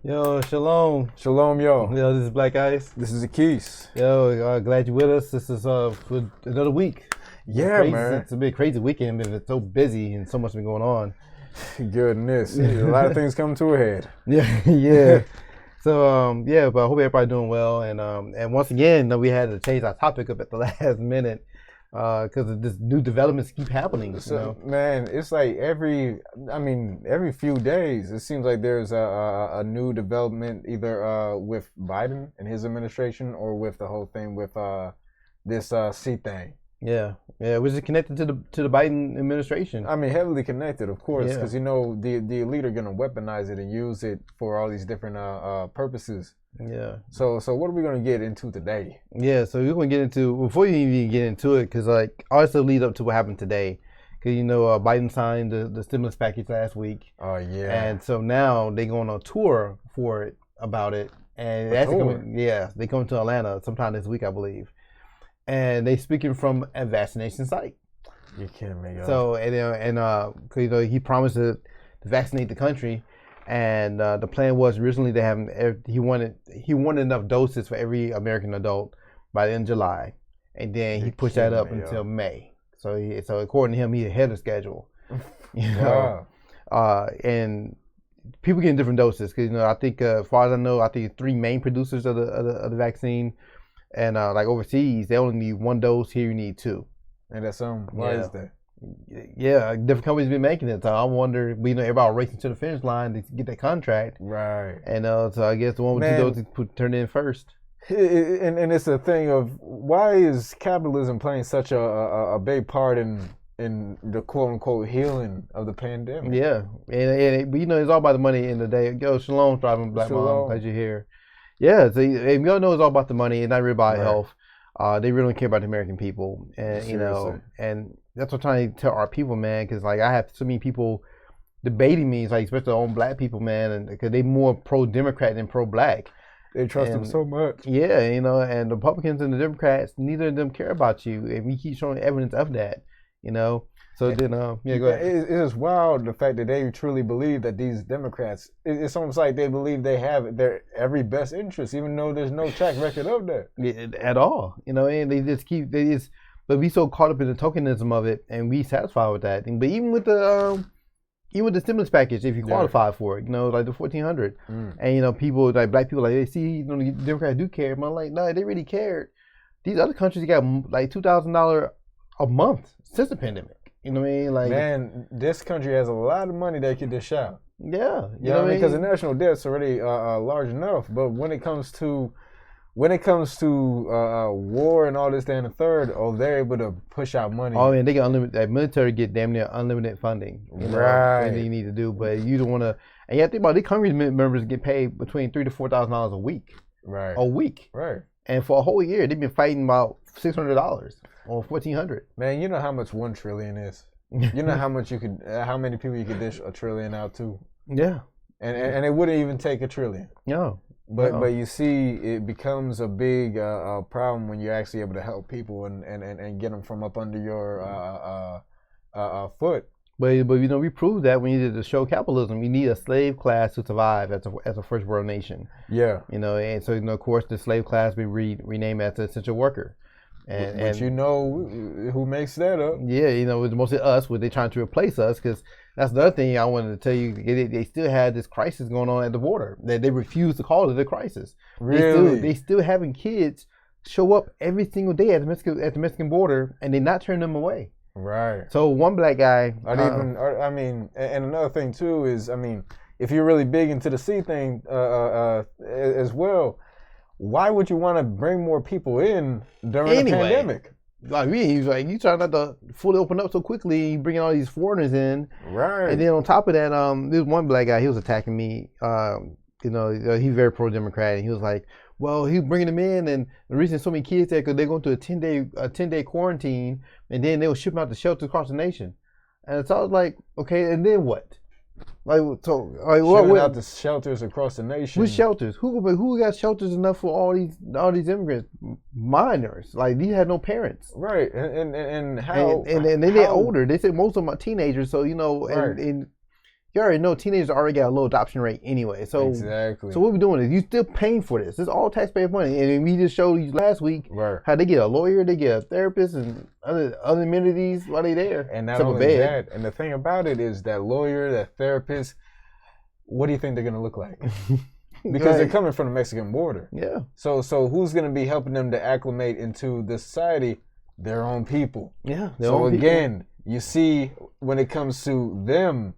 Yo, shalom. Shalom, yo. Yo, this is Black Ice. This is the Keys. Yo, glad you're with us. This is for another week. Yeah, man. It's a big crazy weekend, but it's so busy and so much been going on. Goodness. A lot of things come to a head. Yeah. So, but I hope everybody's doing well. And once again, we had to change our topic up at the last minute because of this new developments keep happening. So, man, it's like every few days, it seems like there's a new development either with Biden and his administration or with the whole thing with this C thing. Yeah, which is connected to the Biden administration. I mean, heavily connected, of course, because the elite are gonna weaponize it and use it for all these different purposes. Yeah. So what are we gonna get into today? Yeah, so we're gonna get into before you even get into it, because like also lead up to what happened today, because Biden signed the stimulus package last week. Oh yeah. And so now they going on a tour for it about it, and they come to Atlanta sometime this week, I believe. And they speaking from a vaccination site. You can't make it up. So he promised to vaccinate the country, and the plan was originally to have he wanted enough doses for every American adult by the end of July, and then he pushed that up until May. So according to him, he's ahead of schedule. And people getting different doses because I think as far as I know, I think 3 main producers of the vaccine. And like overseas, they only need 1 dose. Here, you need 2. And that's why is that? Yeah, different companies been making it. So I wonder, everybody racing to the finish line to get that contract. Right. And so I guess the one with 2 doses turn in first. And it's a thing of why is capitalism playing such a big part in the quote unquote healing of the pandemic? Yeah, and it's all about the money in the day. Yo, shalom, driving Black Mom, glad you're here. Yeah, so we all know it's all about the money and not really about Right. health. They really don't care about the American people, and Seriously. and that's what I'm trying to tell our people, man. Because like I have so many people debating me, it's like especially on black people, man, and because they more pro Democrat than pro black, They trust him and so much. yeah, and the Republicans and the Democrats, neither of them care about you, and we keep showing evidence of that, you know. So then, yeah, go ahead. It is wild the fact that they truly believe that these Democrats. It's almost like they believe they have their every best interest, even though there's no track record of that. At all, and they just keep they just, but we so caught up in the tokenism of it, and we satisfied with that. But even with the stimulus package, if you qualify for it, like the 1,400, and people like black people like they see, the Democrats do care. But I'm like, no, they really cared. These other countries got like $2,000 a month since the pandemic. You know what I mean? Like, man, this country has a lot of money they could dish out. Yeah, you know what I mean? Because the national debt's already large enough. But when it comes to war and all this, that, and the third, they're able to push out money. Oh, and they get unlimited. That military get damn near unlimited funding. Right. Anything you need to do, but you don't want to. And you have to think about these Congress members get paid between $3,000 to $4,000 a week. Right. A week. Right. And for a whole year, they've been fighting about $600 or $1,400. Man, you know how much 1 trillion is. You know how much how many people you could dish a trillion out to. Yeah. And it wouldn't even take a trillion. No. But you see, it becomes a big problem when you're actually able to help people and get them from up under your foot. But we proved that when you did the show Capitalism, you need a slave class to survive as a first world nation. Yeah. And so of course the slave class be renamed as an essential worker. But you know who makes that up? Yeah, it's mostly us. They're trying to replace us, because that's the other thing I wanted to tell you. They still had this crisis going on at the border. They refuse to call it a crisis. Really? They still having kids show up every single day at the Mexican border, and they're not turning them away. Right. So one black guy. And another thing too is, if you're really big into the C thing as well, why would you want to bring more people in during the pandemic? Like he's like, you trying not to fully open up so quickly, bringing all these foreigners in, right? And then on top of that, there's one black guy. He was attacking me. He's very pro-democrat, and he was like, well, he's bringing them in, and the reason so many kids there because they're going to a 10-day quarantine, and then they'll ship them out to shelters across the nation. And so I was like, okay, and then what? Shipping out the shelters across the nation. Which shelters? Who got shelters enough for all these immigrants? Minors, like these had no parents. Right, and how? And then they're older. They say most of them are teenagers. So right. and you already know teenagers already got a low adoption rate anyway. So exactly. So what we're doing is you still paying for this. It's all taxpayer money, and we just showed you last week how they get a lawyer, they get a therapist, and other amenities while they there. And not only that, and the thing about it is that lawyer, that therapist, what do you think they're gonna look like? Because they're coming from the Mexican border. Yeah. So who's gonna be helping them to acclimate into the society? Their own people. Yeah. So again, you see, when it comes to them.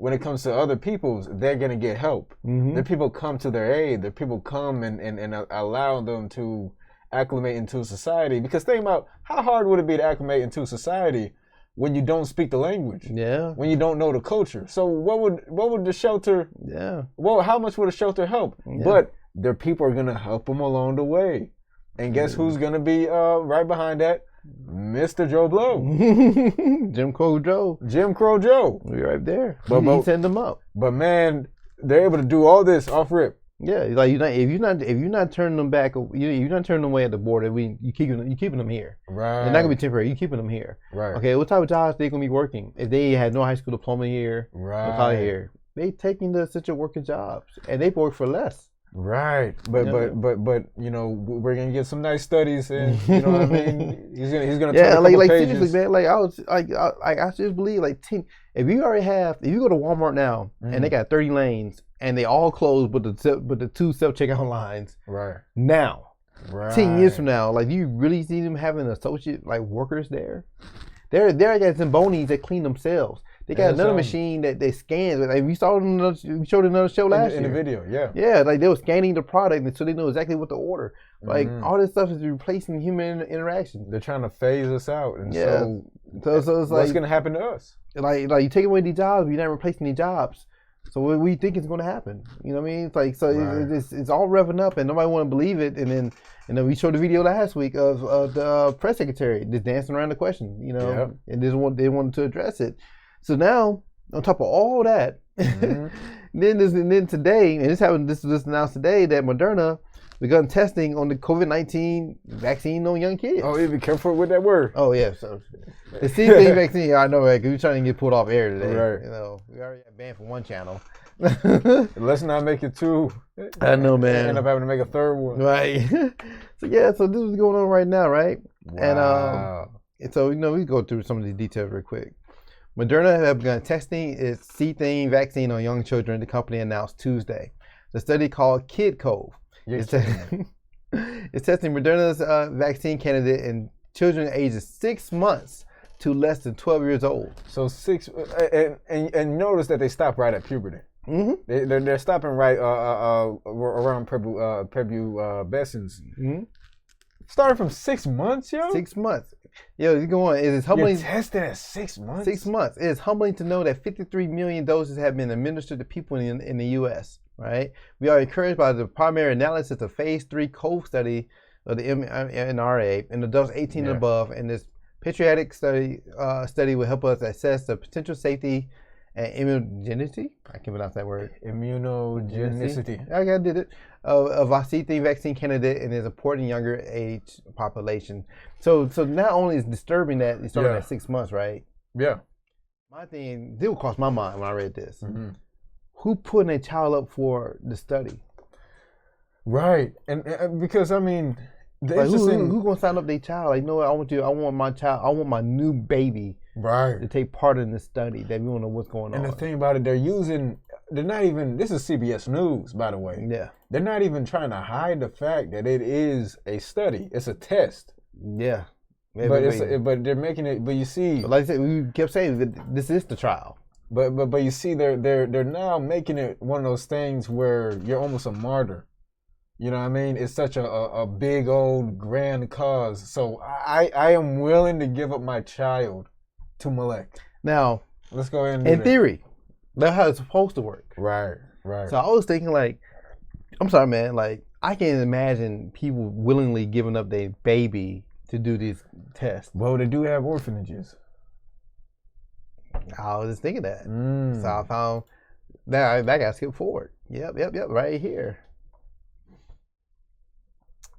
When it comes to other peoples, they're going to get help. Mm-hmm. The people come to their aid. The people come and allow them to acclimate into society. Because think about, how hard would it be to acclimate into society when you don't speak the language? Yeah. When you don't know the culture. So what would the shelter? Yeah. Well, how much would a shelter help? Yeah. But their people are going to help them along the way. And guess who's going to be right behind that? Mr. Joe Blow. Jim Crow Joe. Jim Crow Joe. We're right there. But he send them up. But man, they're able to do all this off rip. Yeah, like if you're not turning them back, you're not turning them away at the border. You keeping them here. Right. They're not gonna be temporary. You keeping them here. Right. Okay. What type of jobs they gonna be working if they have no high school diploma here? Right. No college here. They taking the essential worker jobs, and they work for less. Right, but we're gonna get some nice studies, and you know what I mean. He's gonna turn a couple pages. Seriously, man. I just believe if you go to Walmart now and they got 30 lanes and they all closed, but the 2 self checkout lines. Right. Now, right. 10 years from now, do you really see them having associate workers there? There got Zambonis that clean themselves. They got another machine that they scan. Like we showed another show last year. In the video, yeah. Yeah, they were scanning the product so they know exactly what to order. All this stuff is replacing human interaction. They're trying to phase us out, and so it's what's gonna happen to us? Like you take away these jobs, you're not replacing these jobs. So what we think is going to happen? You know what I mean? It's like so Right. it's all revving up, and nobody want to believe it. And then we showed the video last week of the press secretary just dancing around the question, Yep. and they wanted to address it. So now on top of all that, Mhm. then today, and this was announced today that Moderna begun testing on the COVID-19 vaccine on young kids. Oh, yeah, be careful with that word. Oh yeah, so the C-thing vaccine, I know, right? Cause we're trying to get pulled off air today. Right. We already got banned from one channel. Let's not make it two. I know, man. End up having to make a third one. Right. So this is going on right now, right? Wow. And so we go through some of these details real quick. Moderna have begun testing its C-thing vaccine on young children. The company announced Tuesday. The study called Kid Cove. You're It's, kidding. it's testing Moderna's vaccine candidate in children ages 6 months to less than 12 years old. So 6, and notice that they stop right at puberty. Mm-hmm. They're stopping right around pubescence. Mm-hmm. Starting from 6 months, yo. 6 months. Yo, you go on. It is You're humbling. tested at 6 months. 6 months. It is humbling to know that 53 million doses have been administered to people in the U.S. Right? We are encouraged by the primary analysis of Phase 3 Cove study of the mRNA in adults 18 and above, and this patriotic study will help us assess the potential safety and immunogenicity. I can't pronounce that word. Immunogenicity. I did it. Of our C3 vaccine candidate and its important younger age population. So not only is it disturbing that it's starting at 6 months, right? Yeah. My thing, this would cross my mind when I read this. Mm-hmm. Who putting a child up for the study? Right, and because I mean, Like, who gonna sign up their child? Like, no, I want my child. I want my new baby right to take part in the study. That we don't know what's going on. And the thing about it, they're not even. This is CBS News, by the way. Yeah. They're not even trying to hide the fact that it is a study. It's a test. Yeah. But they're making it. But you see, like I said, we kept saying that this is the trial. But you see, they're now making it one of those things where you're almost a martyr. You know what I mean? It's such a big old grand cause. So I am willing to give up my child to Malek. Now, let's go ahead and in theory, that's how it's supposed to work. Right. So I was thinking, like, I'm sorry, man. Like, I can't imagine people willingly giving up their baby to do these tests. Well, they do have orphanages. I was just thinking that. So I found that got skipped forward. Yep, right here.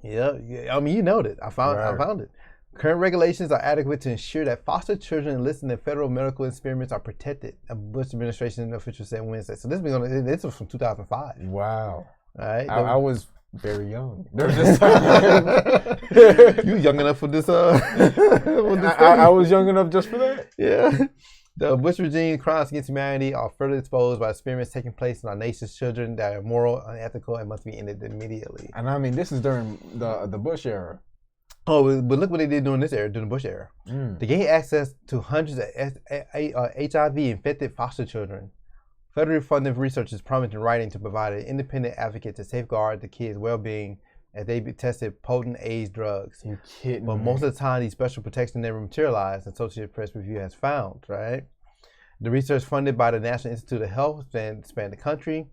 Yeah. I mean, you know it. I found it. Current regulations are adequate to ensure that foster children enlisted in federal medical experiments are protected. A Bush administration official said Wednesday. So this was from 2005. Wow. All right. I was very young. You young enough for this? I was young enough just for that. Yeah. The Bush regime crimes against humanity are further exposed by experiments taking place in our nation's children that are immoral, unethical, and must be ended immediately. And I mean, this is during the Bush era. Oh, but look what they did during the Bush era. They gained access to hundreds of HIV-infected foster children. Federally funded research is promised in writing to provide an independent advocate to safeguard the kids' well-being as they be tested potent AIDS drugs. You kidding But me? most of the time, these special protections never materialize, Associated Press Review has found, right? The research funded by the National Institute of Health spanned the country.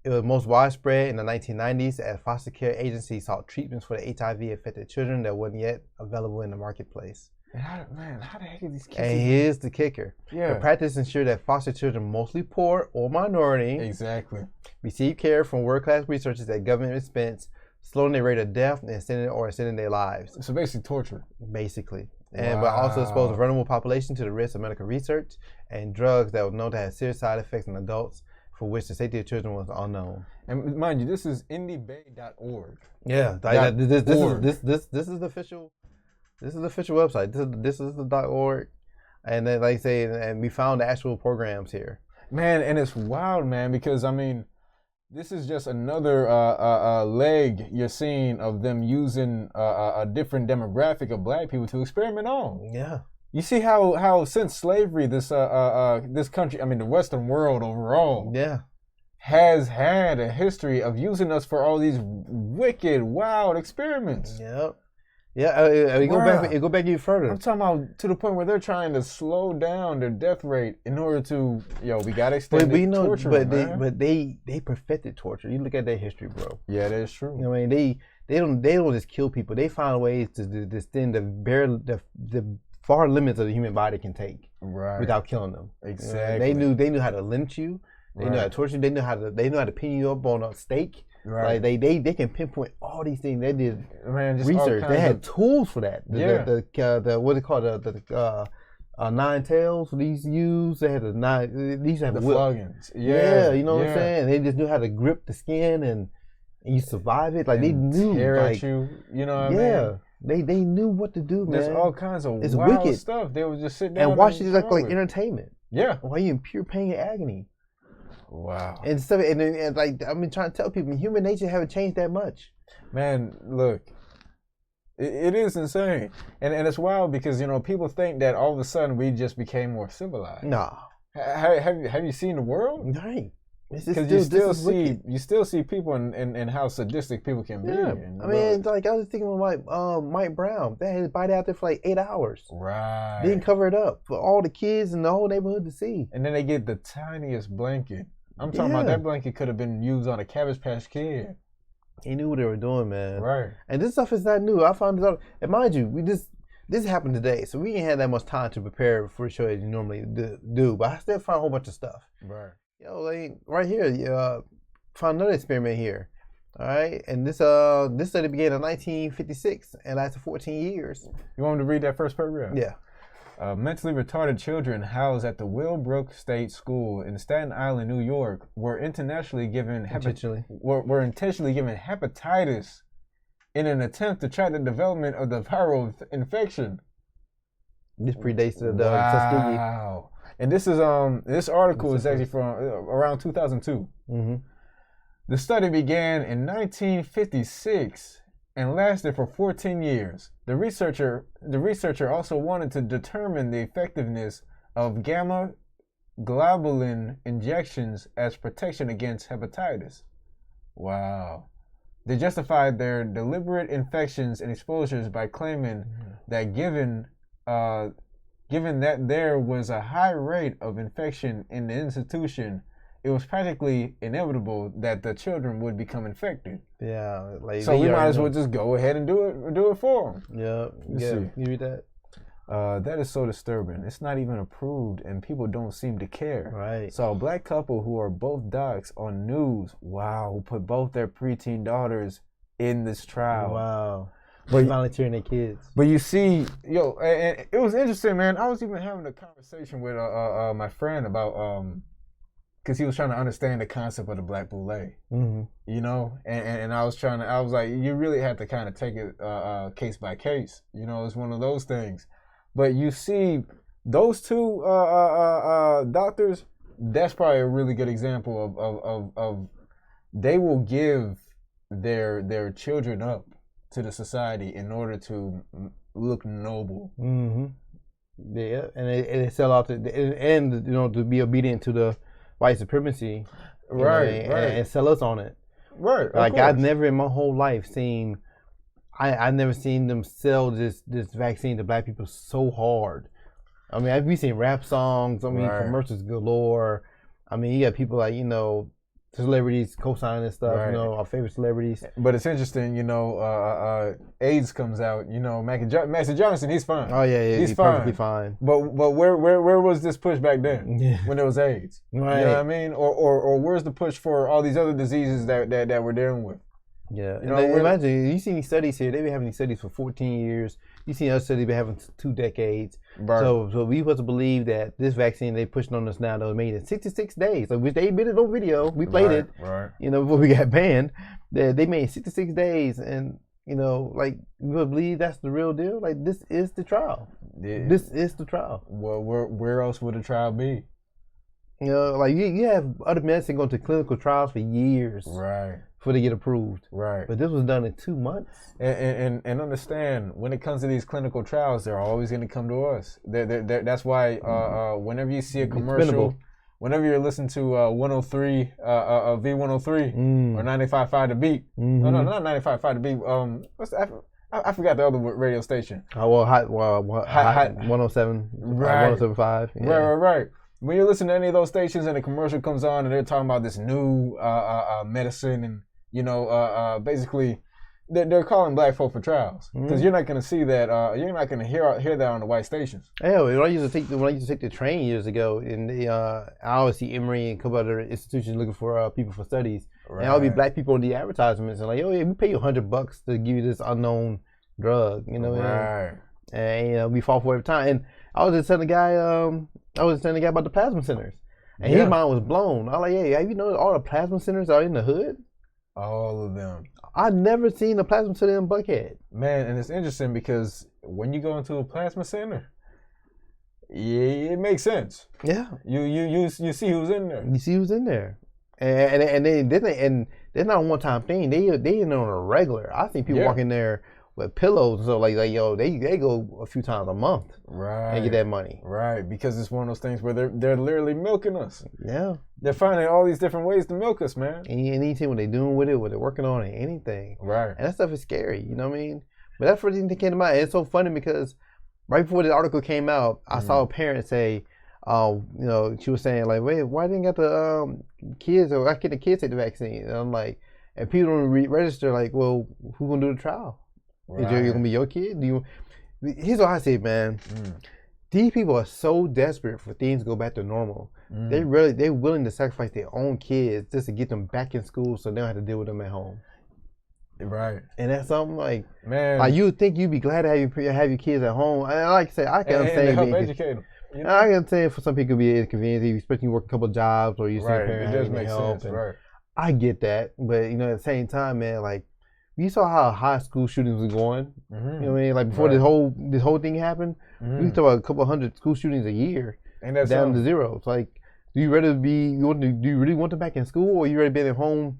It was most widespread in the 1990s as foster care agencies sought treatments for the HIV-affected children that weren't yet available in the marketplace. How the heck are these kids? And here's the kicker. Yeah. The practice ensured that foster children, mostly poor or minority, Exactly. receive care from world-class researchers at government expense, slowing their rate of death and extending their lives. So basically torture. Basically. But also expose a vulnerable population to the risk of medical research and drugs that were known to have serious side effects in adults for which the safety of children was unknown. And mind you, this is indiebay.org. Yeah. This is the official. This is the official website. This is the .org, and then like I say, and we found the actual programs here. Man, and it's wild, man, because I mean, this is just another leg you're seeing of them using a different demographic of black people to experiment on. Yeah. You see how since slavery, this country, I mean, the Western world overall, has had a history of using us for all these wicked, wild experiments. Yep. Yeah, it go back even further. I'm talking about to the point where they're trying to slow down their death rate in order to, we got to extend torture, man. But they perfected torture. You look at their history, bro. Yeah, that's true. You know what I mean? They don't just kill people. They find ways to extend the far limits of the human body can take, right, without killing them. Exactly. They knew how to lynch you. They knew how to torture you. They knew how to pin you up on a stake. Right. Like they can pinpoint all these things. They did research. They had tools for that. The what they call the nine tails these use. They had these have the floggings. Yeah, you know what I'm saying. They just knew how to grip the skin and you survive it. Like they knew. Tear at you. You know what I mean? They knew what to do, man. There's all kinds of wild stuff. They would just sit down and watch it like entertainment. Yeah. While you in pure pain and agony. Wow. And stuff, and like I've been trying to tell people, human nature haven't changed that much. Man, look, it is insane, and it's wild because people think that all of a sudden we just became more civilized. Nah. Have you seen the world? Right. Because you still see people in how sadistic people can be. Yeah. I mean, like I was thinking of Mike Brown. They had his body out there for like 8 hours. Right. They didn't cover it up for all the kids in the whole neighborhood to see. And then they get the tiniest blanket. I'm talking about that blanket could have been used on a Cabbage Patch Kid. He knew what they were doing, man. Right. And this stuff is not new. I found this out. And mind you, this happened today, so we didn't have that much time to prepare for the show as you normally do. But I still found a whole bunch of stuff. Right. Like right here, found another experiment here. All right, and this study began in 1956 and lasted 14 years. You want me to read that first paragraph? Yeah. Mentally retarded children housed at the Willbrook State School in Staten Island, New York, were intentionally given hepatitis in an attempt to track the development of the viral infection. This predates the Tuskegee. Wow. And this is this article is actually from around 2002. Mm-hmm. The study began in 1956 and lasted for 14 years. The researcher also wanted to determine the effectiveness of gamma globulin injections as protection against hepatitis. Wow. They justified their deliberate infections and exposures by claiming that given that there was a high rate of infection in the institution, it was practically inevitable that the children would become infected. Yeah, like so we might as well just go ahead and do it for them. Yeah, you read that? That is so disturbing. It's not even approved, and people don't seem to care. Right. So a black couple who are both docs on news, who put both their preteen daughters in this trial. Wow. But volunteering their kids. But you see, and it was interesting, man. I was even having a conversation with my friend about because he was trying to understand the concept of the Black Boule. Mm-hmm. And I was like, you really have to kind of take it case by case. It's one of those things. But you see, those two doctors, that's probably a really good example of they will give their children up to the society in order to look noble. Mm-hmm. Yeah, and they sell out to be obedient to the white supremacy, right, and sell us on it. Right. Like I've never in my whole life seen, I never seen them sell this vaccine to black people so hard. I mean, we've seen rap songs. I mean, commercials galore. I mean, you got people like celebrities co-signing and stuff. Right. Our favorite celebrities. But it's interesting. AIDS comes out. Master Johnson, he's fine. Oh yeah, he's perfectly fine. But where was this push back then when there was AIDS? Right. You know what I mean? Or where's the push for all these other diseases that we're dealing with? Yeah. Imagine you see these studies here. They've been having these studies for 14 years. You see other studies been having 2 decades. Right. So we supposed to believe that this vaccine they pushing on us now though made in 66 days. Like they admitted on video. We played it. Right. Before we got banned. They made 66 days, and like we would believe that's the real deal. Like this is the trial. Yeah. This is the trial. Well, where else would the trial be? Like you have other medicine going to clinical trials for years. Right. Before they get approved. Right. But this was done in 2 months. And understand, when it comes to these clinical trials, they're always going to come to us. That's why whenever you see a commercial, whenever you're listening to 103, V103 or 95.5 The Beat. No, not 95.5 The Beat. What's that? I forgot the other radio station. Oh, well, hot 107, Right. 107.5. Yeah. Right. When you listen to any of those stations and a commercial comes on and they're talking about this new medicine and basically they're calling black folk for trials because you're not going to see that. You're not going to hear that on the white stations. Yeah, when I used to take the train years ago, and I always see Emory and a couple other institutions looking for people for studies, and I'll be black people in the advertisements and like, oh yeah, we pay you $100 to give you this unknown drug, Right. And we fall for it every time. And I was just telling the guy, about the plasma centers, and his mind was blown. I was like, hey, have you noticed all the plasma centers are in the hood? All of them. I've never seen a plasma center in Buckhead. Man, and it's interesting because when you go into a plasma center, yeah, it makes sense. Yeah. You see who's in there. You see who's in there. And that's not a one time thing. They in there on a regular. I think people walk in there with pillows, so like yo, they go a few times a month, right, and get that money, right, because it's one of those things where they're literally milking us. Yeah, they're finding all these different ways to milk us, man. And anything what they're doing with it, what they're working on, and anything, right, and that stuff is scary. You know what I mean? But that's the first thing that came to mind. And it's so funny because right before the article came out, I saw a parent say, she was saying like, wait, why didn't get the kids or I get the kids take the vaccine? And I'm like, and people don't register. Like, well, who's gonna do the trial? Right. Is you gonna be your kid? Here's what I say, man. These people are so desperate for things to go back to normal. They're willing to sacrifice their own kids just to get them back in school so they don't have to deal with them at home. Right. And that's something like, man, like you would think you'd be glad to have your kids at home. And like I say, I can understand help educate them. You know? I can understand for some people it could be inconvenient, especially you work a couple of jobs or you see a parent having to help. Right. I get that, but at the same time, man, like you saw how high school shootings were going. You know what I mean? Like before this whole thing happened, we talk about a couple hundred school shootings a year, and that's down to zero. It's like, do you really want them back in school, or you ready to be at home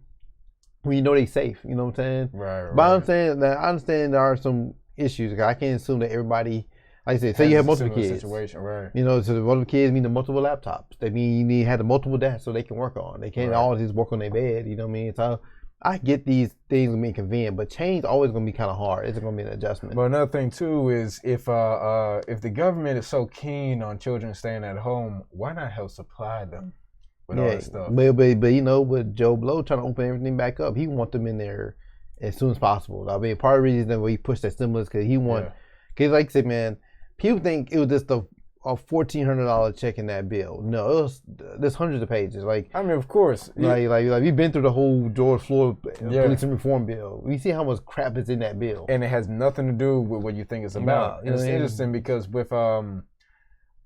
when you know they're safe? You know what I'm saying? Right. But I'm saying that I understand there are some issues. I can't assume that everybody, like I said, say you have multiple kids. Situation, right. So the multiple kids mean the multiple laptops. They mean you need to have the multiple desks so they can work on. They can't all just work on their bed. You know what I mean? So I get these things being convenient, but change always gonna be kind of hard. It's gonna be an adjustment. But another thing too is if the government is so keen on children staying at home, why not help supply them with all this stuff? But with Joe Blow trying to open everything back up, he want them in there as soon as possible. I mean, part of the reason that we pushed that stimulus because because like I said, man, people think it was just a $1,400 check in that bill. No, there's hundreds of pages. Like, I mean, of course, like we've been through the whole George Floyd police and reform bill. We see how much crap is in that bill, and it has nothing to do with what you think it's about. And it's interesting because with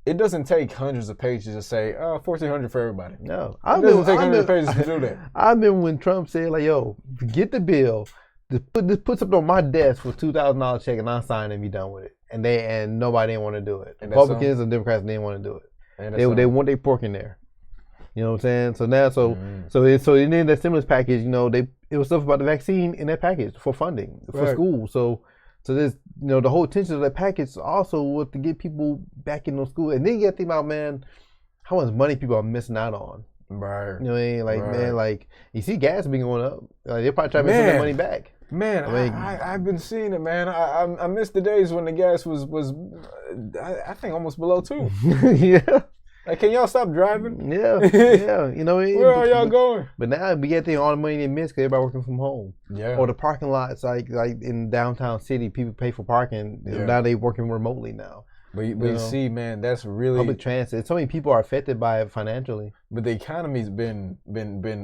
it doesn't take hundreds of pages to say 1,400 for everybody. No, it doesn't take hundreds of pages to do that. I remember when Trump said like, "Yo, get the bill, just put something on my desk for $2,000 check, and I'll sign and be done with it." And nobody didn't want to do it. And Republicans and Democrats didn't want to do it. And they want their pork in there. You know what I'm saying? So now, so in that stimulus package, it was stuff about the vaccine in that package for funding for schools. So there's the whole intention of that package also was to get people back in those schools. And then you got to think about, man, how much money people are missing out on. Right. You know what I mean? Like, man, like you see gas been going up. Like they're probably trying to make some of that money back. Man, I've been seeing it, man. I missed the days when the gas was I think almost below $2. Yeah. Like, can y'all stop driving? Yeah. Where are y'all going? But now we get all the money they miss because everybody working from home. Yeah. Or the parking lots, like in downtown city, people pay for parking. Yeah. Now they working remotely now. But you see, man, that's really public transit. So many people are affected by it financially. But the economy's been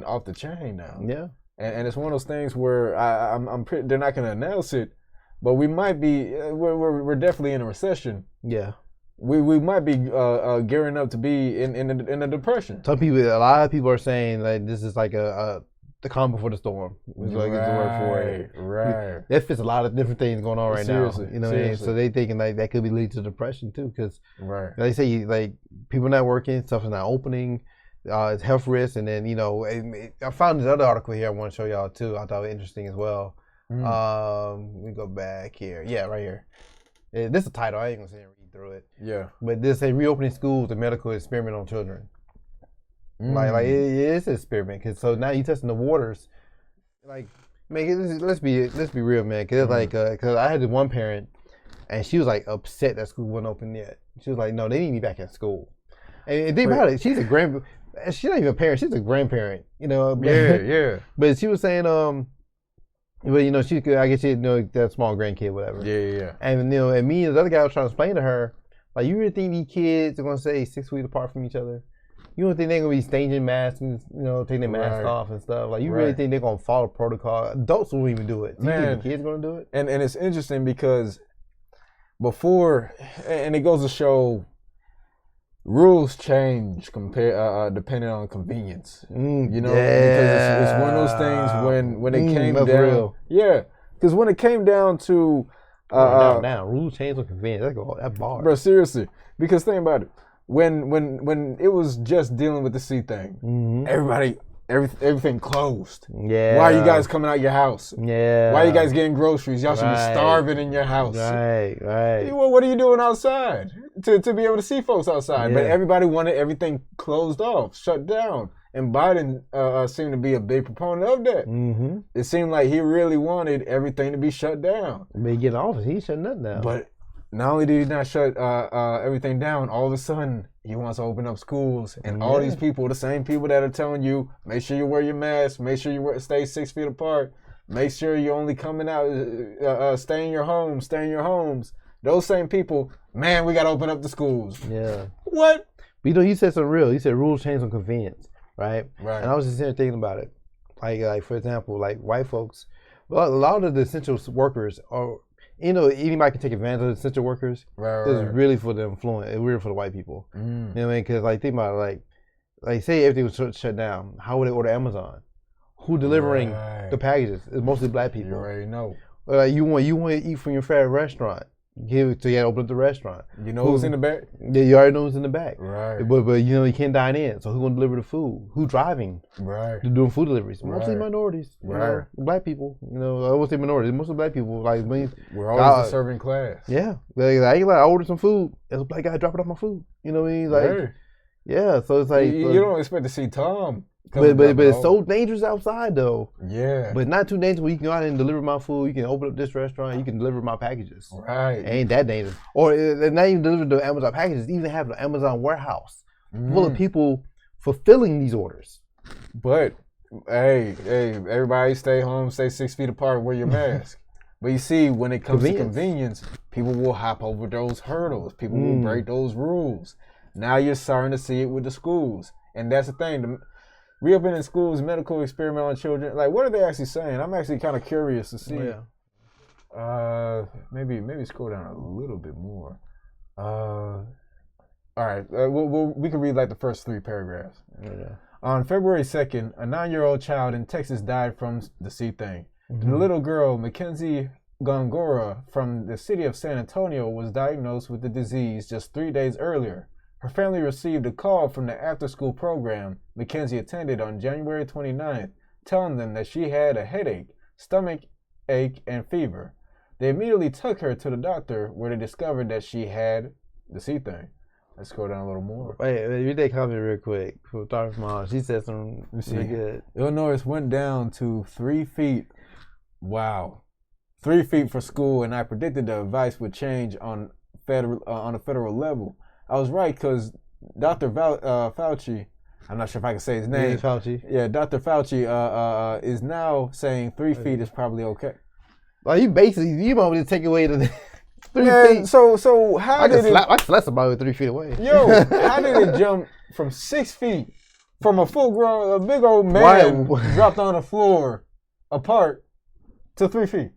off the chain now. Yeah. And it's one of those things where they're not going to announce it, but we might be. We're definitely in a recession. Yeah. We might be gearing up to be in a depression. A lot of people are saying like this is like the calm before the storm. It's like it's the word for it. Right. That fits a lot of different things going on right seriously, now. You know what I mean? So they thinking like that could be lead to depression too, because they say like people not working, stuff is not opening. It's health risks, and then I found this other article here I want to show y'all too. I thought it was interesting as well. Let me go back here. Yeah, right here. This is a title. I ain't gonna say read through it. Yeah. But this say reopening schools, a medical experiment on children. Like it's an experiment because so now you testing the waters. Like Man, let's be real, man. Cause like, cause I had this one parent, and she was like upset that school wasn't open yet. She was like, no, they need me back at school. And think about it, she's not even a parent, she's a grandparent. Yeah. But she was saying, but she could, I guess she that small grandkid, whatever. Yeah. And and me and the other guy was trying to explain to her, like, you really think these kids are gonna stay 6 feet apart from each other? You don't think they're gonna be staging masks and taking their masks off and stuff? Like, you really think they're gonna follow protocol? Adults won't even do it. Do you think the kids gonna do it? And it's interesting because before, and it goes to show, rules change depending on convenience. Because it's one of those things when it came down. Real. Yeah, because when it came down to now rules change on convenience. That's bar. Bro, seriously, because think about it. When it was just dealing with the C thing, everything closed. Yeah. Why are you guys coming out your house? Yeah. Why are you guys getting groceries? Y'all should be starving in your house. Right. Well, what are you doing outside to be able to see folks outside? Yeah. But everybody wanted everything closed off, shut down. And Biden seemed to be a big proponent of that. Mm-hmm. It seemed like he really wanted everything to be shut down. But he get in office, he shut nothing down. But not only did he not shut everything down, all of a sudden he wants to open up schools, and all these people, the same people that are telling you, make sure you wear your mask, make sure you stay 6 feet apart, make sure you're only coming out, stay in your homes. Those same people, man, we got to open up the schools. Yeah. What? But he said something real. He said rules change on convenience, right? Right. And I was just sitting there thinking about it. Like for example, like white folks, a lot of the essential workers are, anybody can take advantage of the essential workers. Right. It's really for the affluent. It's really for the white people. You know what I mean? Because think about it, like say everything was shut down, how would they order Amazon? Who delivering the packages? It's mostly black people. You already know. Like you want to eat from your favorite restaurant. So you got to open up the restaurant. You know who's in the back? Yeah, you already know who's in the back. Right. But you can't dine in. So who's gonna deliver the food? Who driving? Right. They're doing food deliveries. Mostly minorities. Right. Black people. I won't say minorities. Mostly black people. We're always the serving class. Yeah. I ordered some food. There's a black guy dropping off my food. You know what I mean? Yeah. So it's like you don't expect to see Tom. But it's so dangerous outside though. Yeah. But not too dangerous where you can go out and deliver my food. You can open up this restaurant. You can deliver my packages. Right. It ain't that dangerous. Or not even deliver the Amazon packages. Even have the Amazon warehouse full of people fulfilling these orders. But hey, everybody stay home, stay 6 feet apart, wear your mask. But you see, when it comes to convenience, people will hop over those hurdles. People will break those rules. Now you're starting to see it with the schools. And that's the thing. Reopening schools, medical experiment on children. Like, what are they actually saying? I'm actually kind of curious to see. Yeah. Maybe scroll down a little bit more. All right. We can read like the first 3 paragraphs. Yeah. On February 2nd, a 9-year-old child in Texas died from the C thing. The little girl, Mackenzie Gongora, from the city of San Antonio, was diagnosed with the disease just 3 days earlier. Her family received a call from the after-school program Mackenzie attended on January 29th, telling them that she had a headache, stomach ache, and fever. They immediately took her to the doctor, where they discovered that she had the C thing. Let's go down a little more. Wait, read that comment real quick. From Mom. She said something really good. Illinois went down to 3 feet. Wow. 3 feet for school, and I predicted the advice would change on a federal level. I was right, because Dr. Fauci, I'm not sure if I can say his name. Yeah, Fauci. Yeah, Dr. Fauci is now saying 3 feet is probably okay. Like, you want me to take away the 3 feet. So how did it... I can slap somebody with 3 feet away. Yo, how did it jump from 6 feet, from a big old man dropped on the floor apart, to 3 feet?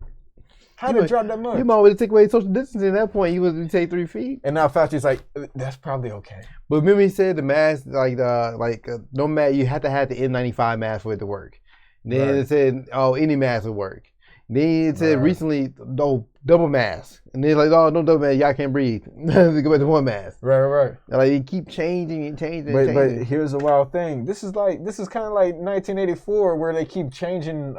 How did it drop that much? You might want to take away social distancing at that point. You would take 3 feet. And now Fauci's like, that's probably okay. But remember he said the mask, no mask, you have to have the N95 mask for it to work. Then it said, any mask would work. Then it said recently, no, double mask. And then like, no double mask, y'all can't breathe. Go back to one mask. Right. Like, you keep changing. But here's the wild thing. This is kind of like 1984, where they keep changing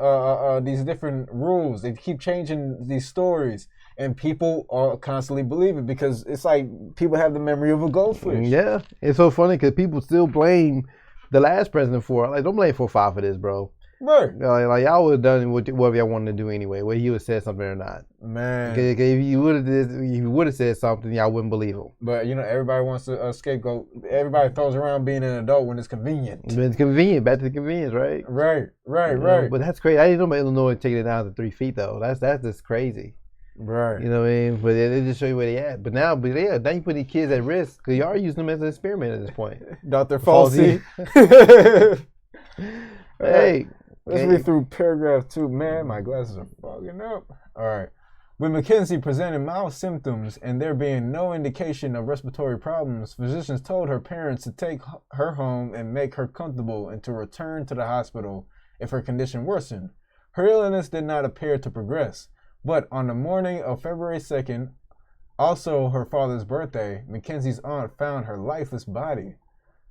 these different rules. They keep changing these stories, and people are constantly believe it, because it's like people have the memory of a goldfish. Yeah, it's so funny because people still blame the last president for it. Like, don't blame 4-5 for this, bro. Right. Like y'all would have done whatever y'all wanted to do anyway, whether he would have said something or not. Man. If you would have said something, y'all wouldn't believe him. But everybody wants a scapegoat. Everybody throws around being an adult when it's convenient. But it's convenient, back to the convenience, right? Right. But that's crazy. I didn't know about Illinois taking it down to 3 feet though. That's just crazy. Right. You know what I mean? But it just show you where they at. But now you put these kids at risk because you are using them as an experiment at this point. Dr. Falsey. Hey. Let's read through paragraph 2. Man, my glasses are fogging up. All right. When Mackenzie presented mild symptoms and there being no indication of respiratory problems, physicians told her parents to take her home and make her comfortable and to return to the hospital if her condition worsened. Her illness did not appear to progress, but on the morning of February 2nd, also her father's birthday, Mackenzie's aunt found her lifeless body.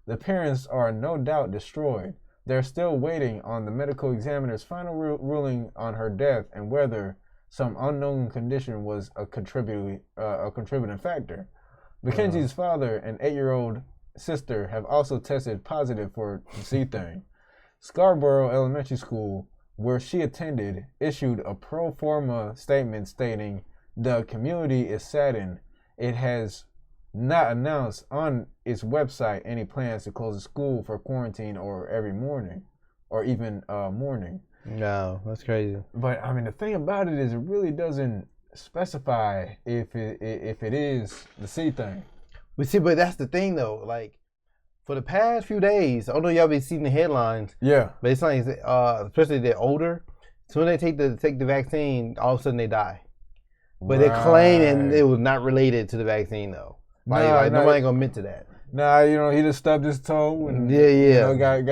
The parents are no doubt destroyed. They're still waiting on the medical examiner's final ruling on her death and whether some unknown condition was a contributing factor. Mackenzie's father and 8-year-old sister have also tested positive for the C thing. Scarborough Elementary School, where she attended, issued a pro forma statement stating, "The community is saddened. It has not announced on its website any plans to close the school for quarantine or every morning, or even morning." No, that's crazy. But I mean, the thing about it is, it really doesn't specify if it is the C thing. But that's the thing though. Like for the past few days, I don't know y'all been seeing the headlines. Yeah. But it's like, especially they're older. So when they take the vaccine, all of a sudden they die. But they're claiming it was not related to the vaccine though. Like nobody gonna admit to that. Nah, he just stubbed his toe and got an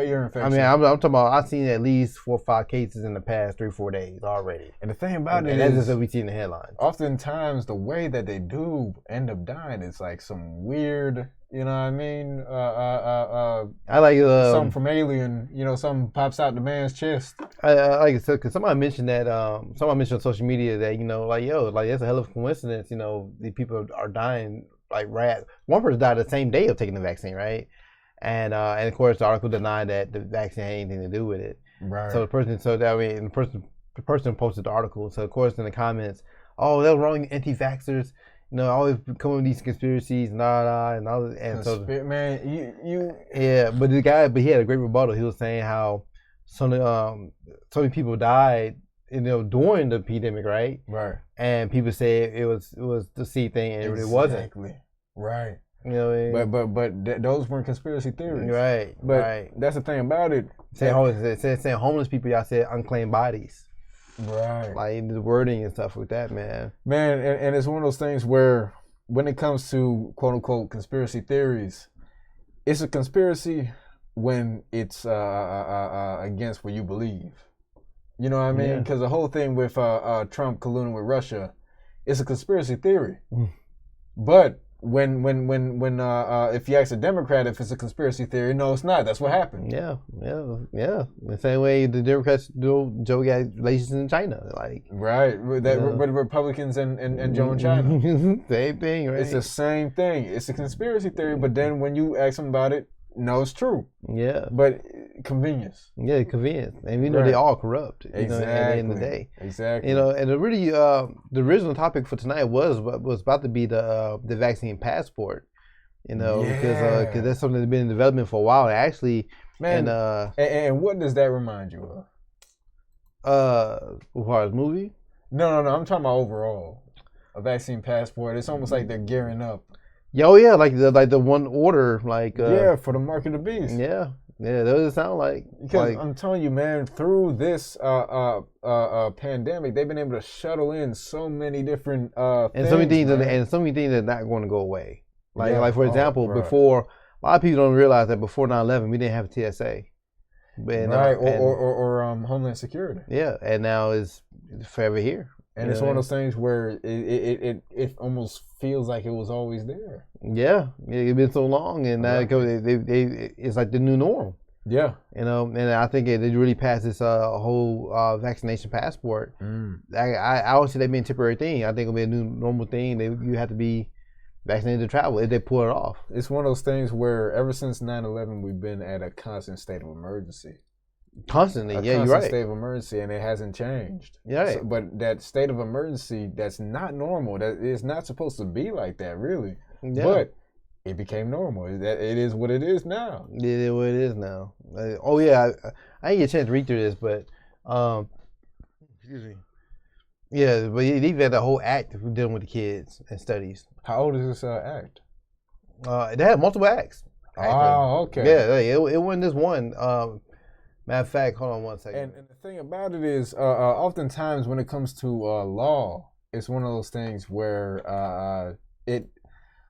ear infection. I mean, I'm talking about. I've seen at least 4 or 5 cases in the past 3-4 days already. And the thing about it and that's is, just what we see in the headlines. Oftentimes, the way that they do end up dying is like some weird. You know what I mean? I like something from Alien. Something pops out the man's chest. I like it because somebody mentioned that. Someone mentioned on social media that that's a hell of a coincidence. The people are dying like rats. One person died the same day of taking the vaccine, right? And of course the article denied that the vaccine had anything to do with it. Right. So the person posted the article. So of course in the comments, oh, that was wrong, anti-vaxxers. Always come up with these conspiracies, and all. And so, man, you. Yeah, but he had a great rebuttal. He was saying how so many people died, during the pandemic, right? Right. And people say it was the C thing, and it really wasn't. Exactly. Right. You know what I mean? But those weren't conspiracy theories. Right. But right. That's the thing about it. Saying homeless people, y'all said unclaimed bodies. Right. Like the wording and stuff with that, man. Man, and it's one of those things where when it comes to quote unquote conspiracy theories, it's a conspiracy when it's against what you believe. You know what I mean? Because the whole thing with Trump colluding with Russia, it's a conspiracy theory. But when if you ask a Democrat if it's a conspiracy theory, no, it's not. That's what happened. Yeah. The same way the Democrats do Joe got relations in China, like right. With the Republicans and Joe in China, same thing, right? It's the same thing. It's a conspiracy theory, but then when you ask them about it, no, it's true. Yeah. But convenience. Yeah, convenience, and we know they all corrupt. Exactly. At the end of the day. Exactly. And the original topic for tonight was about to be the vaccine passport. Because that's something that's been in development for a while. Actually, man. And what does that remind you of? As far as movie? No. I'm talking about overall. A vaccine passport. It's almost like they're gearing up. Yeah, like the one order, for the mark of the beast. Yeah, that doesn't sound like. Because I'm telling you, man, through this pandemic, they've been able to shuttle in so many different and so many things that are not going to go away. Like for example, right. before a lot of people don't realize that before 9/11 we didn't have a TSA. Right, or Homeland Security. Yeah, and now it's forever here. And it's one of those things where it almost feels like it was always there. Yeah, it's been so long, and now it's like the new norm. Yeah, and I think it really passed this whole vaccination passport. I don't see that being a temporary thing. I think it'll be a new normal thing. You have to be vaccinated to travel if they pull it off. It's one of those things where ever since 9/11, we've been at a constant state of emergency. Constantly, a yeah, you're constant right. state of emergency, and it hasn't changed. You're So, right. but that state of emergency, that's not normal. That is not supposed to be like that, really. Yeah, But it became normal. It is what it is now. it is what it is now. Oh yeah, I didn't get a chance to read through this, but excuse me. Yeah, but they had the whole act of dealing with the kids and studies. How old is this act? They had multiple acts. Actually. Oh, okay. Yeah, it wasn't just one. Matter of fact, hold on one second. And the thing about it is, oftentimes when it comes to law, it's one of those things where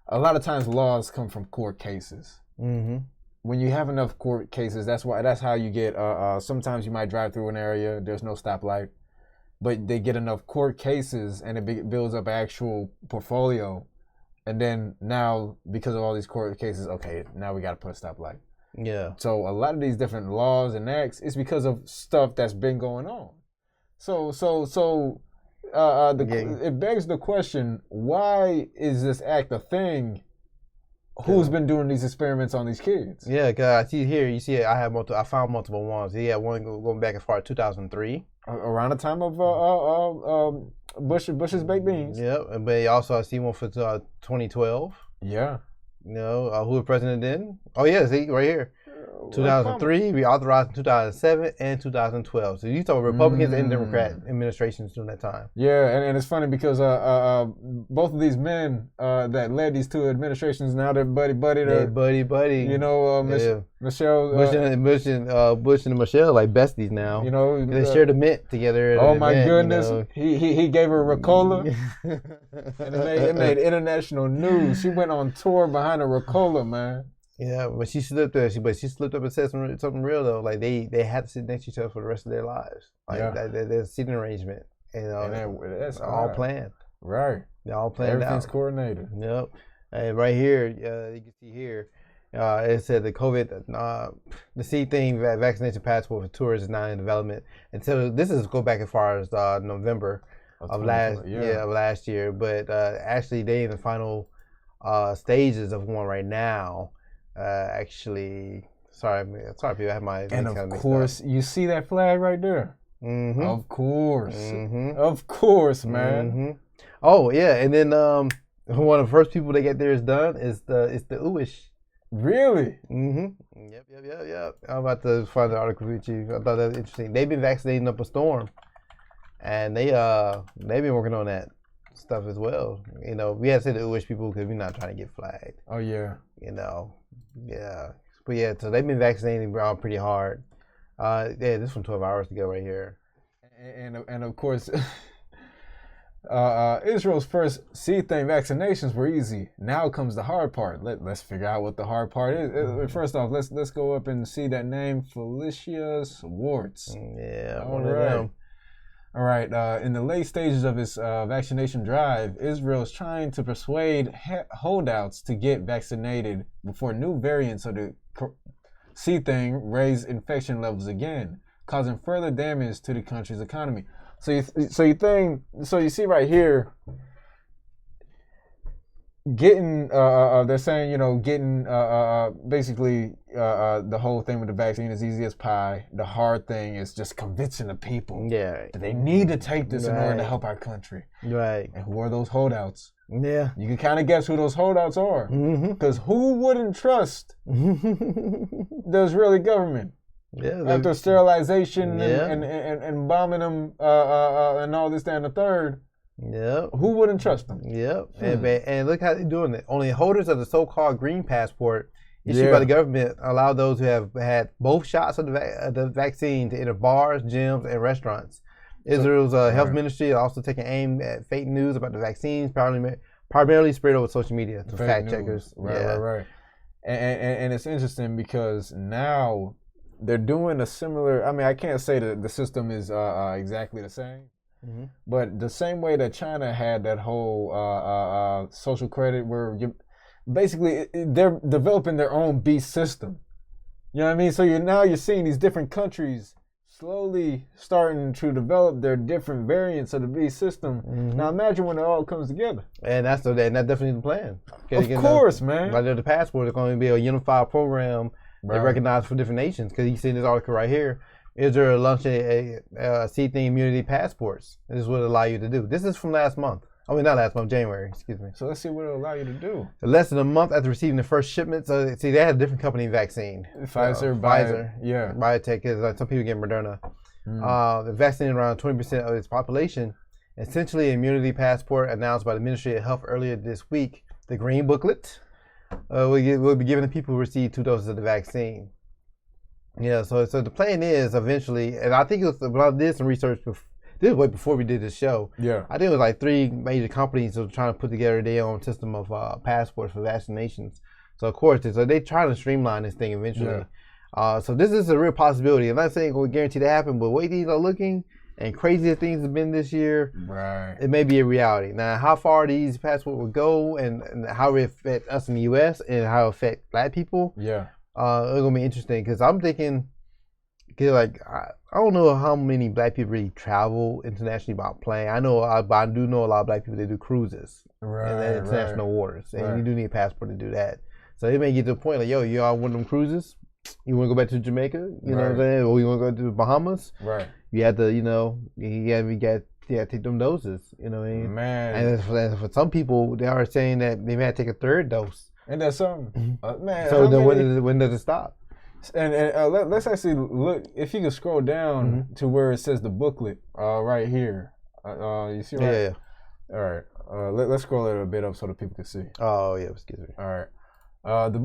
a lot of times laws come from court cases. Mm-hmm. When you have enough court cases, that's how you get. Sometimes you might drive through an area, there's no stoplight, but they get enough court cases, and it builds up an actual portfolio. And then now, because of all these court cases, okay, now we got to put a stoplight. Yeah. So a lot of these different laws and acts is because of stuff that's been going on. It begs the question: why is this act a thing? Who's been doing these experiments on these kids? Yeah, cause I see here. You see, I found multiple ones. He had one going back as far as 2003. Around the time of Bush's baked beans. Yep, but also I see one for 2012. Yeah. You know, who was president then? Oh yeah, see right here. 2003, reauthorized in 2007 and 2012. So you talk Republicans and Democrat administrations during that time. Yeah, and it's funny because both of these men that led these two administrations, now they're buddy. They're buddy. You know, Michelle Bush and Michelle like besties now. You know, they shared a mint together. Oh my goodness, you know. he gave her Ricola, and it made international news. She went on tour behind a Ricola, man. Yeah, but she slipped up. She slipped up and said something real though. Like they had to sit next to each other for the rest of their lives. Like there's a seating arrangement, and that's all planned. Right. They're all planned. Everything's coordinated. Yep. And right here, you can see here, it said the COVID, the C thing, vaccination passport for tourists is not in development. And so this is go back as far as November of last year. But actually, they in the final stages of one right now. Actually, sorry, people. I have my and of course, you see that flag right there. Mm-hmm. Of course, of course, man. Mm-hmm. Oh yeah, and then one of the first people that get theirs done is the Uish. Really? Mm-hmm. Yep. I'm about to find the article with you. I thought that was interesting. They've been vaccinating up a storm, and they've been working on that stuff as well. You know, we had to say the Uish people because we're not trying to get flagged. Oh yeah. You know. Yeah, but yeah, so they've been vaccinating around pretty hard. This from 12 hours ago right here. And of course, Israel's first seed thing vaccinations were easy. Now comes the hard part. Let's figure out what the hard part is. First off, let's go up and see that name, Felicia's Warts. Yeah, one of them. All right. In the late stages of its vaccination drive, Israel is trying to persuade holdouts to get vaccinated before new variants of the C thing raise infection levels again, causing further damage to the country's economy. So you see right here, getting they're saying, you know, getting basically the whole thing with the vaccine is easy as pie. The hard thing is just convincing the people that they need to take this in order to help our country. Right. And who are those holdouts? Yeah. You can kind of guess who those holdouts are. Because who wouldn't trust the Israeli government? Yeah, after sterilization and bombing them and all this, that, and the third. Yep. Who wouldn't trust them? Yep. And look how they're doing it. Only holders of the so-called green passport issued by the government allow those who have had both shots of the vaccine to enter bars, gyms, and restaurants. Israel's health ministry are also taking aim at fake news about the vaccines, primarily spread over social media to fact checkers. Right. And it's interesting because now they're doing a similar. I mean, I can't say that the system is exactly the same. But the same way that China had that whole social credit where they're developing their own beast system. You know what I mean? So you're seeing these different countries slowly starting to develop their different variants of the beast system. Now imagine when it all comes together. And that's definitely the plan. Of course, man. Like the passport is going to be a unified program that recognized for different nations. Because you see in this article right here, Israel launching a C-thing immunity passports. This is what it allow you to do. This is from last month. I mean, not last month, January. Excuse me. So let's see what it'll allow you to do. Less than a month after receiving the first shipment. So see, they had a different company vaccine. Pfizer, yeah, biotech is like some people get Moderna. The vaccine around 20% of its population. Essentially, immunity passport announced by the Ministry of Health earlier this week. The green booklet will be given to people who receive 2 doses of the vaccine. Yeah, so the plan is eventually, and I think it was when I did some research. This was way before we did this show. Yeah, I think it was like 3 major companies that were trying to put together their own system of passports for vaccinations. So of course, they're trying to streamline this thing eventually. Yeah. So this is a real possibility. I'm not saying we'll guarantee that happen, but the way these are looking and crazy as things have been this year, right? It may be a reality. Now, how far these passports will go and how it affect us in the U.S. and how it affect Black people, yeah, it's gonna be interesting because I'm thinking. Cause like I don't know how many Black people really travel internationally by plane. I know, but I do know a lot of Black people that do cruises in international waters, and you do need a passport to do that. So it may get to the point like, yo, you all want them cruises? You want to go back to Jamaica? You know what I'm saying? Or you want to go to the Bahamas? Right. You have to, you got to take them doses. You know what I mean? Man. And for some people, they are saying that they may have to take a 3rd dose. And that's something, man. So then when does it stop? And let's actually look. If you can scroll down to where it says the booklet, right here. You see, right? Yeah. All right. Let's scroll it a bit up so that people can see. Oh yeah, excuse me. All right. The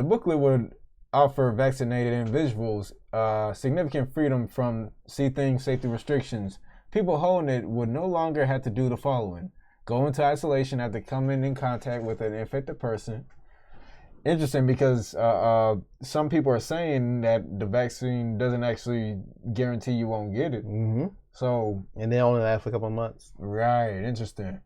booklet would offer vaccinated individuals significant freedom from safety restrictions. People holding it would no longer have to do the following: go into isolation after coming in contact with an infected person. Interesting, because some people are saying that the vaccine doesn't actually guarantee you won't get it. Mm-hmm. So, and they only last for a couple of months. Right. Interesting.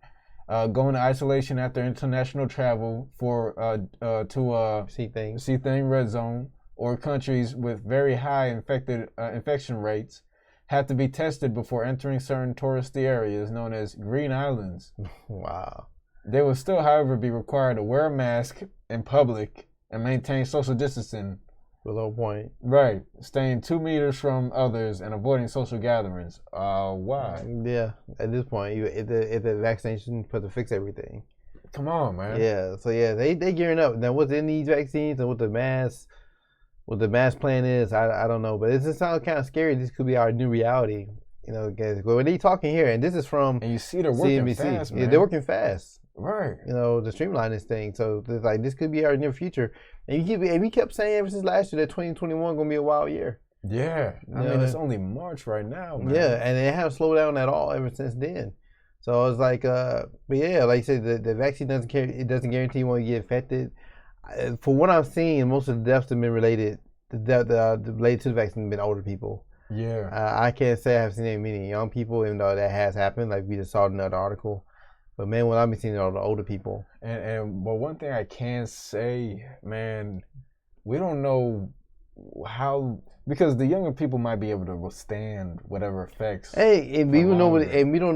Going to isolation after international travel to C-thing red zone or countries with very high infection rates have to be tested before entering certain touristy areas known as green islands. Wow. They will still, however, be required to wear a mask in public and maintain social distancing. Below point. Right. Staying 2 meters from others and avoiding social gatherings. Why? Yeah. At this point, if the vaccination supposed to fix everything. Come on, man. Yeah. So yeah, they gearing up. Now what's in these vaccines and what the mass plan is, I don't know. But it just sounds kind of scary. This could be our new reality. You know, because when they talking here, and this is from and you see they're working CNBC. fast, man. Yeah, they're working fast. Right. You know, to streamline this thing. So it's like this could be our near future. And we kept saying ever since last year that 2021 gonna be a wild year. Yeah. I mean, it's only March right now, man. Yeah, and it hasn't slowed down at all ever since then. So it's like, but yeah, like you said, the vaccine doesn't guarantee you won't get infected. For what I've seen, most of the deaths have been related to the vaccine have been older people. Yeah. I can't say I've seen many young people, even though that has happened. Like we just saw in another article. But man, what I've been seeing are the older people. But one thing I can say, man, we don't know how, because the younger people might be able to withstand whatever effects. Hey, and we don't know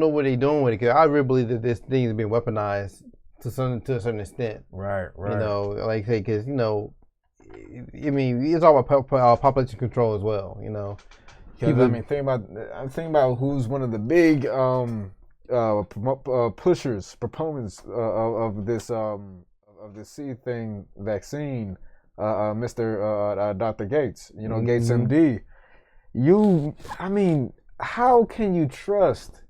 what they're doing with it. Cause I really believe that this thing has been weaponized to a certain extent. Right. You know, like say, because you know, I mean, it's all about population control as well. You know, people. I mean, think about who's one of the big proponents of this C-thing vaccine, Mr. Dr. Gates. You know, Gates MD. I mean, how can you trust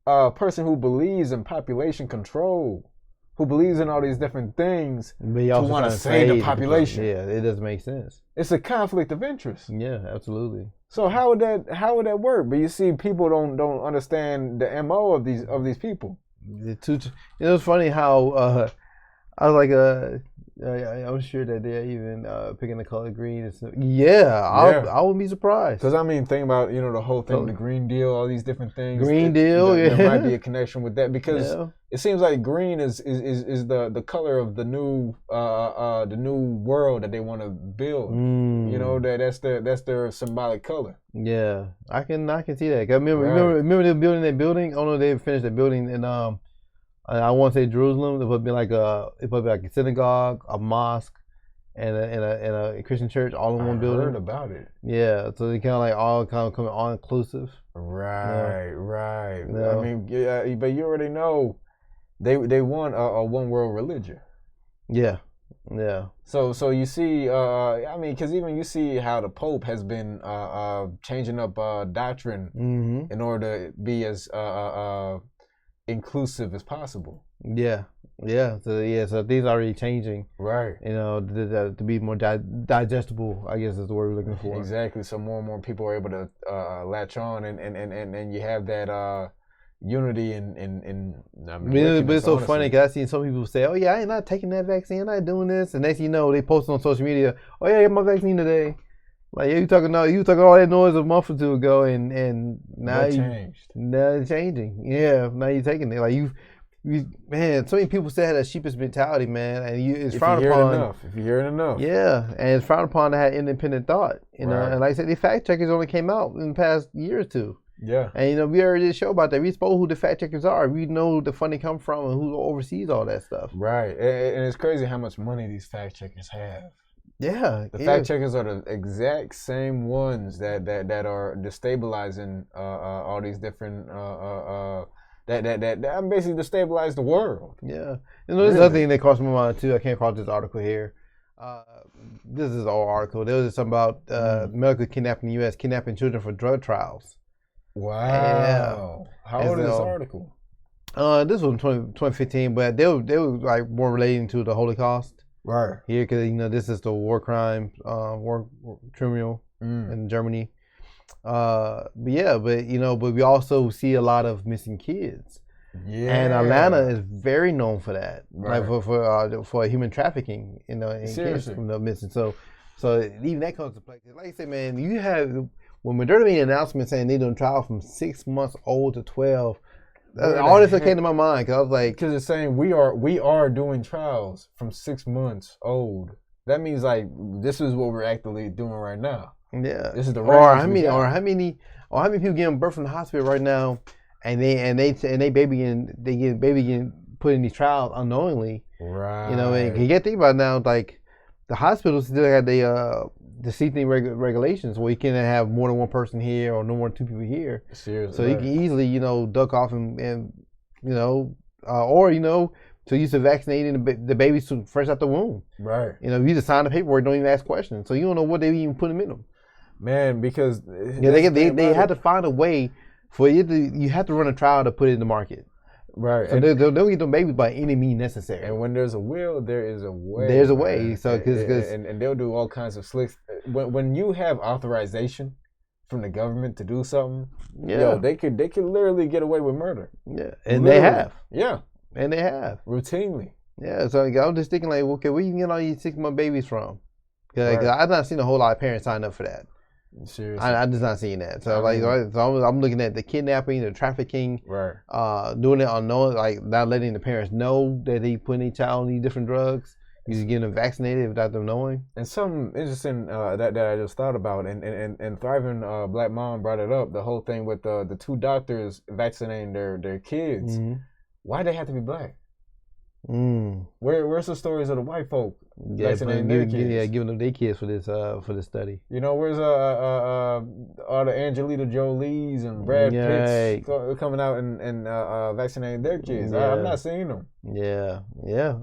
a person who believes in population control, who believes in all these different things, to want to save the population? Yeah, it doesn't make sense. It's a conflict of interest. Yeah, absolutely. So how would that work? But you see, people don't understand the MO of these people. It's funny how I was like I'm sure that they're even picking the color green. I wouldn't be surprised. Because I mean, think about the whole thing, the Green Deal, all these different things. There might be a connection with that because it seems like green is the color of the new world that they want to build. You know, that's their symbolic color. Yeah, I can see that. Remember they building that building. I don't know if they finished the building and I want to say Jerusalem. It would be like a synagogue, a mosque, and a Christian church all in I one heard building. about it. Yeah, so they kind of like all kind of coming all inclusive. Yeah, Right, right. I yeah, mean, yeah, but you already know they want a one world religion. yeah, yeah. So you see, I mean, because even you see how the Pope has been changing up doctrine Mm-hmm. in order to be as inclusive as possible. Yeah, yeah. So things are already changing. Right. You know, to be more digestible, I guess is the word we're looking for. Exactly. So more and more people are able to latch on, and you have that unity in I mean, But wickedness, it's so funny honestly. because I seen some people say, "Oh yeah, I ain't not taking that vaccine. I'm not doing this." And next thing you know, they post on social media, "Oh yeah, I got my vaccine today." Like yeah, you talking all that noise a month or two ago, and What changed? now it's changing. Yeah, now you're taking it. Like you man, so many people say that sheepish mentality, man, and it's If you frowned hear it upon. enough, if you hear it enough. Yeah, and it's frowned upon to have independent thought. You know, Right. and like I said, the fact checkers only came out in the past year or two. Yeah. And you know, we already did a show about that. We spoke who the fact checkers are. We know the funding come from and who oversees all that stuff. Right. And it's crazy how much money these fact checkers have. Yeah, The yeah, fact checkers are the exact same ones that are destabilizing all these different that basically destabilize the world. yeah. You know, there's another Really? thing that crossed my mind too. I came across this article here. Uh, this is an old article. There was something about medical kidnapping in the U.S. kidnapping children for drug trials. Yeah, Wow. How and old is this so article? this was in 2015, but they were like more relating to the Holocaust Right. here because you know this is the war crime, war tribunal in Germany. But yeah, but you know, but we also see a lot of missing kids, and Atlanta Yeah. is very known for that, like Right. for human trafficking, you know, and kids Seriously. from the missing. So even that comes to play. Like I said, man, you have when Moderna made an announcement saying they doing trial from 6 months old to 12. Where the All this came heck? to my mind because I was like, Because it's saying we are doing trials from 6 months old. That means like this is what we're actively doing right now. yeah, This is the or range how we many, got. or how many people getting birth from the hospital right now, and they baby getting put in these trials unknowingly. Right. You know, and you got to think about it now, like the hospitals still got the CT regulations where you can't have more than one person here or no more than two people here. Seriously. So you can easily, you know, duck off and you know, or you know, to use to vaccinating the babies fresh out the womb. Right. You know, you just sign the paperwork, don't even ask questions, so you don't know what they even put them in them. Man, because Yeah, they had to find a way for you to you have to run a trial to put it in the market. right. So they'll get them babies by any means necessary. And when there's a will, there is a way. There's a way. Man. So because and they'll do all kinds of slicks. When you have authorization from the government to do something, yeah, they could literally get away with murder. yeah, and Literally. they have, Yeah, and they have. routinely. Yeah, so I was just thinking like, okay, where you can get all these 6 month babies from? Because Right. I've not seen a whole lot of parents sign up for that. Seriously. I just not seeing that. So I mean- I'm looking at the kidnapping, the trafficking, Right. doing it unknown, like not letting the parents know that they putting their child on these different drugs. You just getting them vaccinated without them knowing. And something interesting that I just thought about, and Thriving Black Mom brought it up. The whole thing with the two doctors vaccinating their kids. Mm-hmm. Why they have to be black? Mm. Where's the stories of the white folk Yeah, vaccinating their kids? giving them their kids for this study. You know, where's all the Angelina Jolies and Brad Pitts coming out and vaccinating their kids? Yeah. I'm not seeing them. Yeah,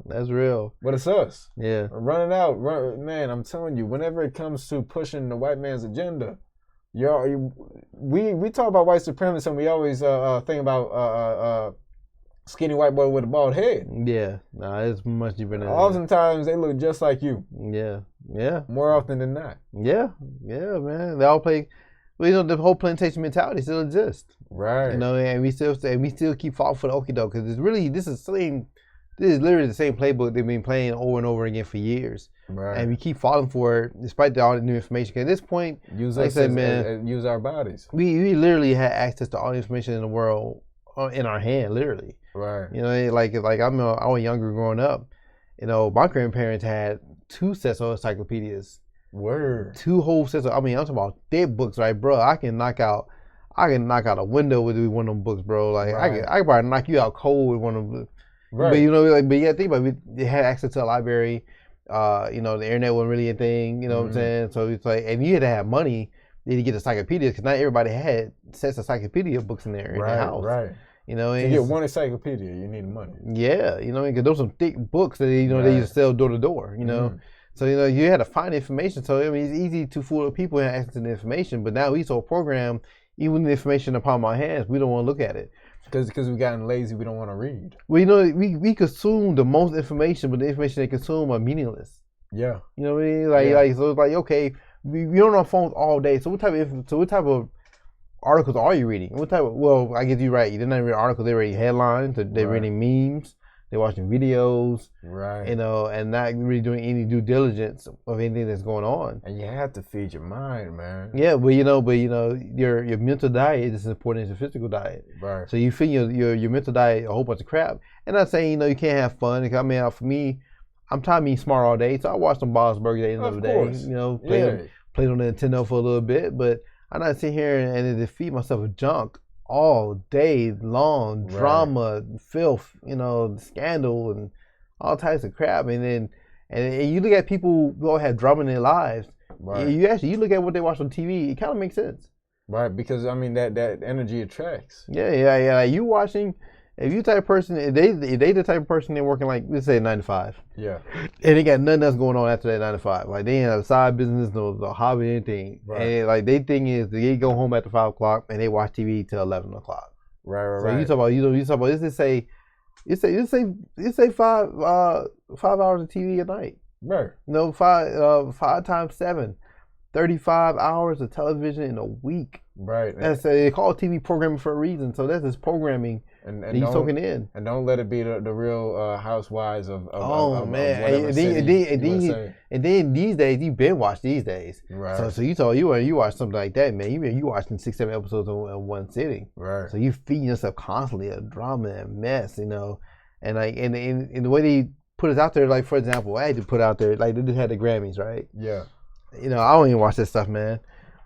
that's real. But it's us. Yeah, Running out, man, I'm telling you, whenever it comes to pushing the white man's agenda, we talk about white supremacy and we always think about skinny white boy with a bald head. yeah. Nah, it's much deeper than that. Oftentimes they look just like you. Yeah. More often than not. Yeah, man. They all play. Well, you know, the whole plantation mentality still exists. Right. You know, and we still keep falling for the okie doke because this is literally the same playbook they've been playing over and over again for years. Right. And we keep falling for it despite all the new information. 'Cause at this point, use like I us said, as- man, as- use our bodies. we literally had access to all the information in the world in our hand, literally. Right. You know, like I was younger growing up. You know, my grandparents had 2 sets of encyclopedias, Word. 2 whole sets of. I'm talking about thick books, right, bro? I can knock out a window with one of them books, bro. Like Right. I can probably knock you out cold with one of them. Right. But you know, like, but yeah, think about it. They had access to a library, The internet wasn't really a thing. You know what I'm saying? So it's like, and you had to have money to get encyclopedias because not everybody had sets of encyclopedia books in their house. Right. To get one encyclopedia, you need money. Yeah, because those are thick books that they used to sell door to door. So you had to find information. So I mean, it's easy to fool people and access the information. But now we so programmed, even the information upon my hands, we don't want to look at it. Because we've gotten lazy, we don't want to read. Well, we consume the most information, but the information they consume are meaningless. Yeah. You know what I mean? So it's like, okay, we're on our phones all day. So what type of articles are you reading? Well, I guess you're right. They're not reading articles. They're reading headlines. They're reading memes. They're watching videos. Right. And not really doing any due diligence of anything that's going on. And you have to feed your mind, man. Yeah, but your mental diet is as important as your physical diet. Right. So you feed your mental diet a whole bunch of crap. And I'm not saying you can't have fun. I mean, for me, I'm tired of being smart all day, so I watch some Bob's Burgers at the end of the day. Play on the Nintendo for a little bit, but I'm not sitting here and defeat myself with junk all day long, drama, filth, scandal, and all types of crap. And you look at people who all have drama in their lives. Right. You look at what they watch on TV. It kind of makes sense. Right, because I mean that energy attracts. Yeah. Like you watching. If you type of person, if they the type of person they're working like, let's say 9 to 5. Yeah. And they got nothing else going on after that 9 to 5. Like they ain't have a side business, no hobby, anything. Right. And like they thing is they go home after 5 o'clock and they watch TV till 11 o'clock. Right. So you talk about let's say 5 hours of TV a night. Right. 5 times 7. 35 hours of television in a week. Right. They call it TV programming for a reason. So that's just programming and that you're soaking in. And don't let it be the real housewives of man. And then these days, you binge watch these days. Right. So you watch something like that, man. You watching 6-7 episodes in one sitting. Right. So you feeding yourself constantly of drama and mess, And the way they put it out there, like for example, I had to put out there, like they just had the Grammys, right? Yeah. I don't even watch that stuff, man.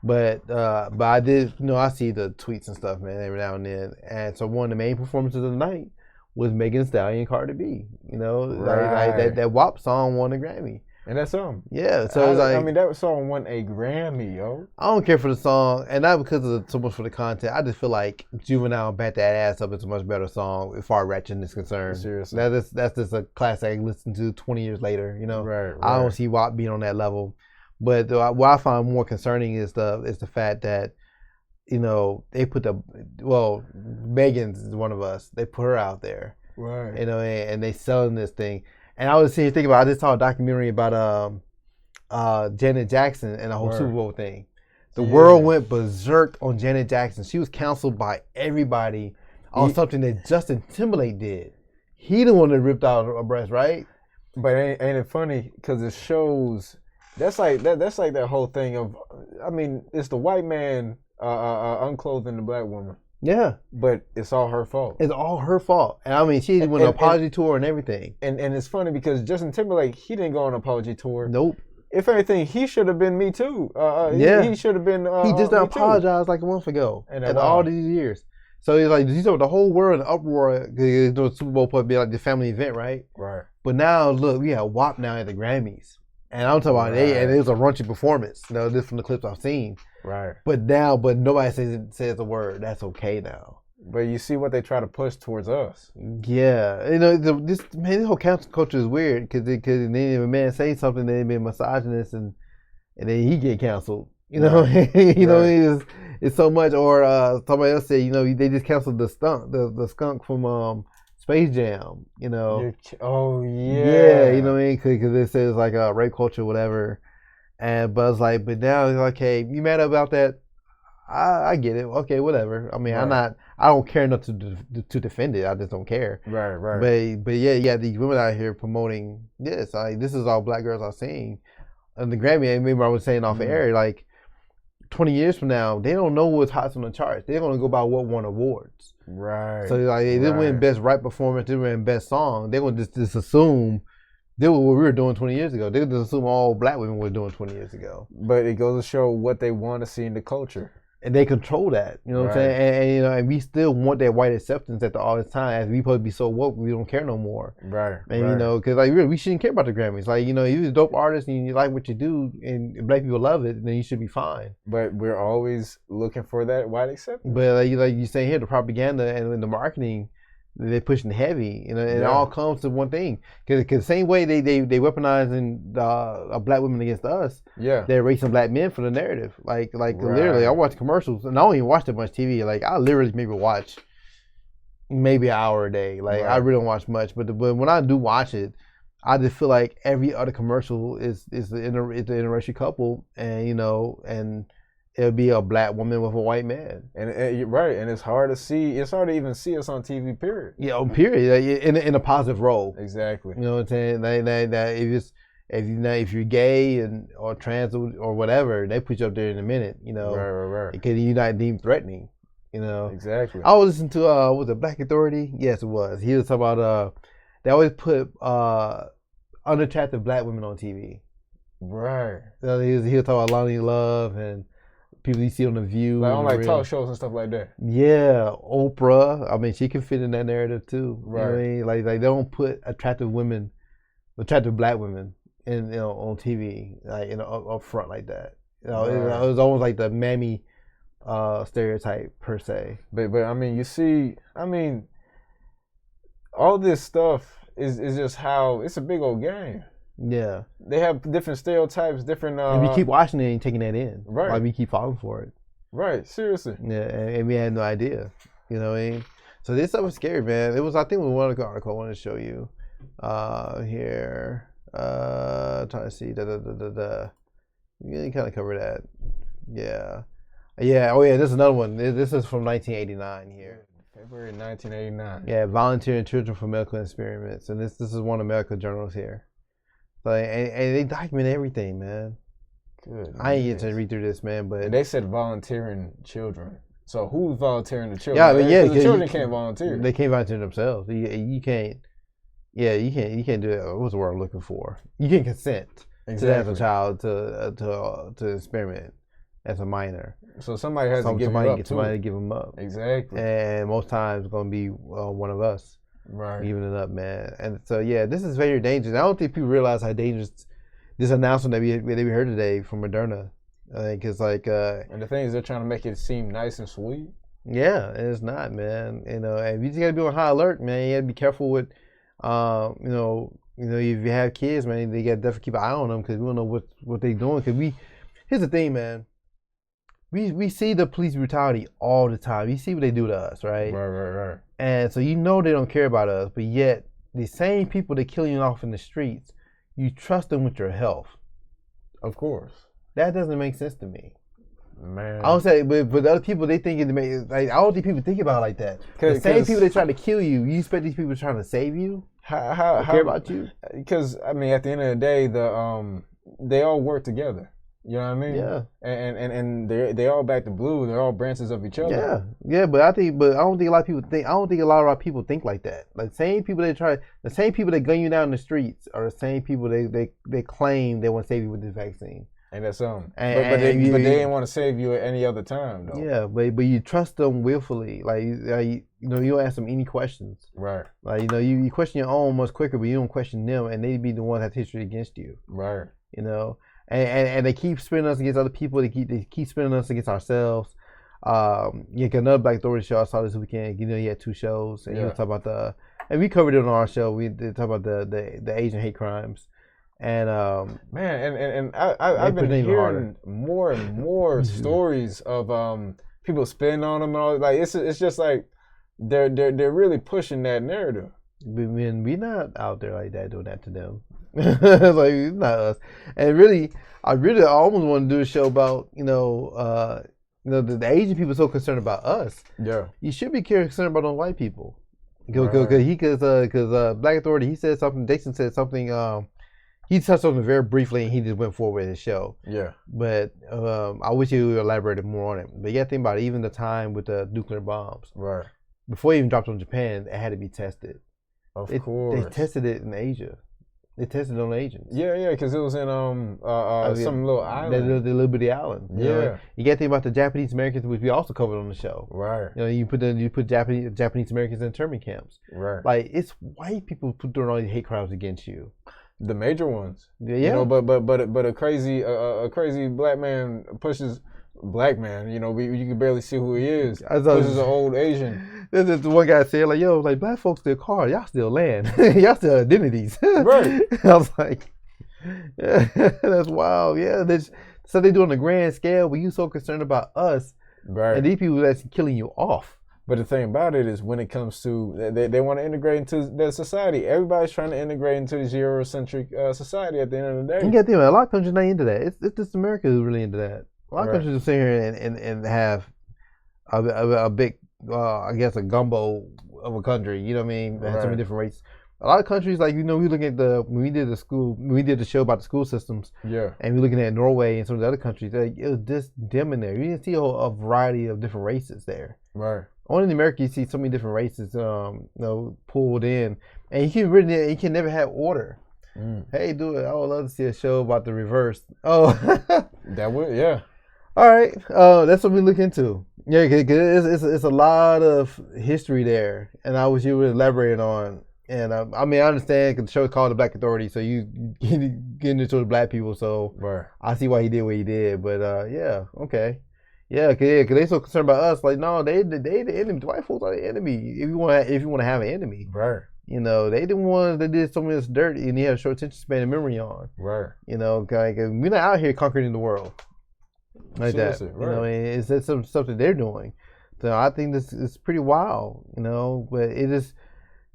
But I did, I see the tweets and stuff, man, every now and then. And so one of the main performances of the night was Megan Thee Stallion and Cardi B. Like that WAP song won a Grammy. And that song. Yeah, so that song won a Grammy, yo. I don't care for the song, and not because of so much for the content. I just feel like Juvenile Bat That Ass Up is a much better song as far as ratchet is concerned. Seriously. That's just a classic I can listen to 20 years later, Right. I don't see WAP being on that level. But what I find more concerning is the fact that, they put Megan's is one of us. They put her out there, right? And they selling this thing. And I was sitting thinking about. I just saw a documentary about Janet Jackson and the whole Super Bowl thing. The world went berserk on Janet Jackson. She was canceled by everybody on something that Justin Timberlake did. He the one that ripped out her breast, right? But ain't it funny? Because it shows. That's like that whole thing of, I mean, it's the white man unclothing the black woman. Yeah. But it's all her fault. It's all her fault. And I mean, she went on an apology tour and everything. And it's funny because Justin Timberlake, he didn't go on an apology tour. Nope. If anything, he should have been Me Too. He should have been. He just not apologized like a month ago. And all these years. So it's like, the whole world in uproar. The Super Bowl supposed to be like the family event, right? Right. But now, look, we have WAP now at the Grammys. And I'm talking about and it was a raunchy performance. This from the clips I've seen. Right. But nobody says a word. That's okay now. But you see what they try to push towards us. Yeah, this whole cancel culture is weird because then if a man say something, they've been misogynist and then he get canceled. It's so much. Or somebody else said, they just canceled the skunk from Space Jam, Oh, yeah. Yeah, you know what I mean? Because it says like rape culture, whatever. But it's like, but now it's like, hey, you mad about that? I get it. Okay, whatever. I mean, I don't care enough to defend it. I just don't care. Right. But yeah, these women out here promoting this. This is all black girls are seeing. And the Grammy, I remember I was saying off air, like 20 years from now, they don't know what's hot on the charts. They're gonna go by what won awards. Right. So like they didn't win best rap performance, they win best song. They're gonna just assume they were what we were doing 20 years ago. They just assume all black women were doing 20 years ago. But it goes to show what they want to see in the culture. and they control that. You know what I'm Right. saying? And we still want that white acceptance at all the time. As we supposed to be so woke, we don't care no more. Right. And Right. because like really, we shouldn't care about the Grammys. Like you're a dope artist and you like what you do, and black people love it, then you should be fine. But we're always looking for that white acceptance. But like you say here, the propaganda and the marketing, they're pushing heavy. It all comes to one thing. Because the same way they weaponizing black women against us, Yeah. they're erasing black men for the narrative. Like literally, I Right. watch commercials and I don't even watch that much TV. Like I literally maybe watch maybe an hour a day. Like I Right. really don't watch much. But when I do watch it, I just feel like every other commercial is the interracial couple, and and it'll be a black woman with a white man. And you're right, and it's hard to see. It's hard to even see us on TV. Period. Yeah, period. Like, in a positive role. Exactly. You know what I'm saying? That if you're gay or trans or whatever, they put you up there in a minute. Right. Because you're not deemed threatening. Exactly. I was listening to was it Black Authority? Yes, it was. He was talking about they always put unattractive black women on TV. Right. He was talking about Lonnie Love and people you see on The View. Like on like talk shows and stuff like that. Yeah, Oprah. I mean, she can fit in that narrative too. Right. You know what I mean? Like they don't put attractive black women on TV, like up front like that. Right. It was almost like the mammy stereotype per se. But I mean, you see, I mean, all this stuff is just how it's a big old game. Yeah. They have different stereotypes, different. And we keep watching it and taking that in. Right. Like we keep falling for it. Right. Seriously. Yeah, and we had no idea. You know what I mean? So this stuff was scary, man. It was, I think, one article I wanted to show you. Here. Trying to see. You kind of cover that. Yeah. Yeah. Oh, yeah. This is another one. This is from 1989 here. February 1989. Yeah, volunteering children for medical experiments, and this is one of the medical journals here. So and they document everything, man. Good. I ain't get to read through this, man, but And they said volunteering children. So who's volunteering the children? yeah, but yeah, the children can't volunteer. They can't volunteer themselves. You can't. Yeah, you can't do that. What's the word I'm looking for? You can't consent to that as a child to experiment as a minor. So somebody has to give them up. Somebody to give them up. Exactly. And most times it's gonna be one of us. Right. Giving it up, man. And so yeah, this is very dangerous. I don't think people realize how dangerous this announcement that we heard today from Moderna. Because and the thing is, they're trying to make it seem nice and sweet. Yeah, and it's not, man. And you just gotta be on high alert, man. You gotta be careful with, if you have kids, man, they gotta definitely keep an eye on them because we don't know what they doing. Because here's the thing, man. We see the police brutality all the time. You see what they do to us, right? Right. And so they don't care about us, but yet the same people that kill you off in the streets, you trust them with your health. Of course. That doesn't make sense to me. Man. I don't say, but other people, they think I don't think people think about it like that. The same people that try to kill you, you expect these people trying to save you? How care about you? Because I mean, at the end of the day, they all work together. You know what I mean? Yeah. And they all back to blue. They're all branches of each other. Yeah. But I don't think a lot of people think. I don't think a lot of our people think like that. Like the same people that gun you down in the streets are the same people they claim they want to save you with this vaccine. And that's something. But they didn't want to save you at any other time, though. Yeah, but you trust them willfully. Like you don't ask them any questions. Right. Like you question your own much quicker, but you don't question them, and they be the ones that have history against you. Right. And they keep spinning us against other people. They keep spinning us against ourselves. Another Black Authority show I saw this weekend. He had 2 shows, and he was talking about and we covered it on our show. We did talk about the Asian hate crimes. And man, I've been hearing more and more stories of people spitting on them and all. Like it's just like they're really pushing that narrative. We not out there like that doing that to them. It's like it's not us. And really, I almost want to do a show about the Asian people so concerned about us. Yeah, you should be concerned about those white people. Because Black Authority, he said something. Jason said something. He touched on it very briefly, and he just went forward with his show. Yeah. But I wish he would elaborated more on it. But you got to think about it, even the time with the nuclear bombs. Right. Before it even dropped on Japan, it had to be tested. Of course. They tested it in Asia. They tested on agents. Yeah, because it was in some little island. The little bitty island. You got to think about the Japanese Americans, which we also covered on the show. Right. You put Japanese Americans in internment camps. Right. Like it's white people doing all these hate crimes against you. The major ones. Yeah. But a crazy black man pushes. Black man, you can barely see who he is. Pushes an old Asian. There's one guy said, like, yo, like, black folks still cars, y'all still land, y'all still identities. Right. I was like, yeah, that's wild. Yeah, so they do on a grand scale, but you so concerned about us, right? And these people are actually killing you off. But the thing about it is, when it comes to they want to integrate into their society. Everybody's trying to integrate into this Eurocentric society. At the end of the day, you got to think, a lot of countries not into that. It's just America who's really into that. A lot of countries will sit here and have a big, I guess, a gumbo of a country. You know what I mean? That has so many different races. A lot of countries, like, we look at when we did the show about the school systems. Yeah. And we're looking at Norway and some of the other countries. Like, it was just dim in there. You didn't see a variety of different races there. Right. Only in America you see so many different races, pulled in, and you can never have order. Hey, do it. I would love to see a show about the reverse. Oh, that would, yeah. All right, that's what we look into. Yeah, cause it's a lot of history there, and I wish you would elaborate on. And I mean, I understand because the show is called The Black Authority, so you getting into the black people. So right. I see why he did what he did. But yeah, okay, yeah, cause they so concerned about us. Like, no, they the enemy. The white folks are the enemy. If you want to have an enemy, right? They the ones that did so much dirt, and you have a short attention span and memory on. Right. Like, we're not out here conquering the world. Like seriously, that, right. It's some stuff that they're doing. So I think this is pretty wild, But it is,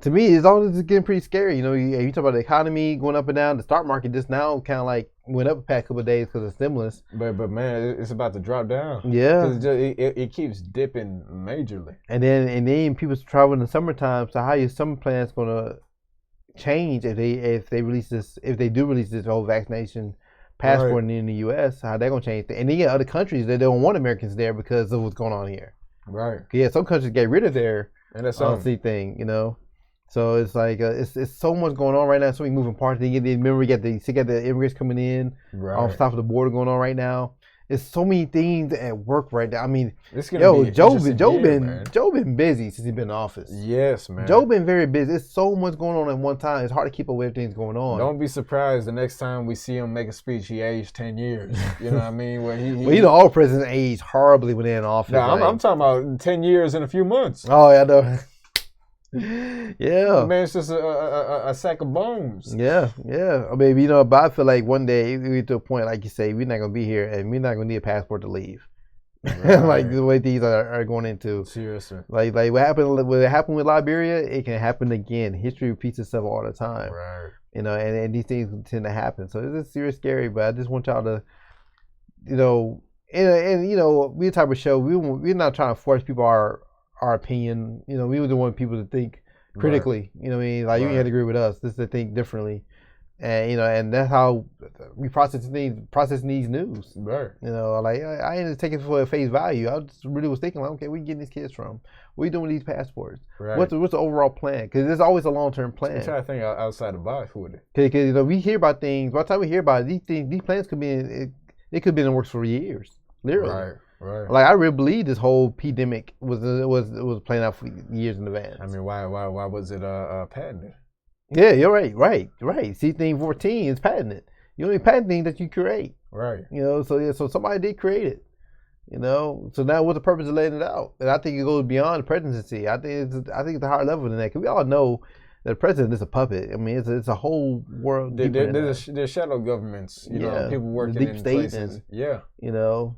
to me, it's all just getting pretty scary. You talk about the economy going up and down. The stock market just now kind of like went up a past couple of days because of stimulus. But man, it's about to drop down. Yeah, because it keeps dipping majorly. And then people travel in the summertime. So how your summer plans gonna change if they do release this whole vaccination passport in the U.S., how they're going to change it. And then other countries that don't want Americans there because of what's going on here. Right. Yeah, some countries get rid of their NSC thing, So it's like, it's so much going on right now, so many moving parts. Remember, you got the immigrants coming in off the top of the border going on right now. There's so many things at work right now. I mean, Joe been busy since he's been in office. Yes, man. Joe been very busy. There's so much going on at one time. It's hard to keep up with everything going on. Don't be surprised the next time we see him make a speech, he aged 10 years. You know what I mean? Well, all presidents age horribly when they're in office. No, I'm talking about 10 years in a few months. Oh, yeah, I know. Yeah, man, it's just a sack of bones. Yeah. I mean, but I feel like one day we get to a point, like you say, we're not gonna be here, and we're not gonna need a passport to leave. Right. Like the way these are going into. Seriously. Like what happened with Liberia, it can happen again. History repeats itself all the time. Right. And these things tend to happen. So it's serious, scary. But I just want y'all to, we're the type of show we're not trying to force people our opinion. We would want people to think critically. Right. Like you have to agree with us. Just to think differently, and and that's how we process these news. Right. Like I didn't take it for face value. I just really was thinking, like, okay, where you getting these kids from? What are you doing with these passports? Right. What's the overall plan? Because there's always a long-term plan. I'm trying to think outside the box with it. Because we hear about things. By the time we hear about it, these plans could be it could have been in the works for years, literally. Right. Like I really believe this whole pandemic was playing out for years in advance. I mean, why was it patented? Yeah, you're right. See, thing 14 is patented. You only patent things that you create. Right. So somebody did create it. So now what's the purpose of letting it out? And I think it goes beyond the presidency. I think it's a higher level than that. Because we all know that the president is a puppet. I mean, it's a whole world. There's shadow governments. People working in places. Yeah. So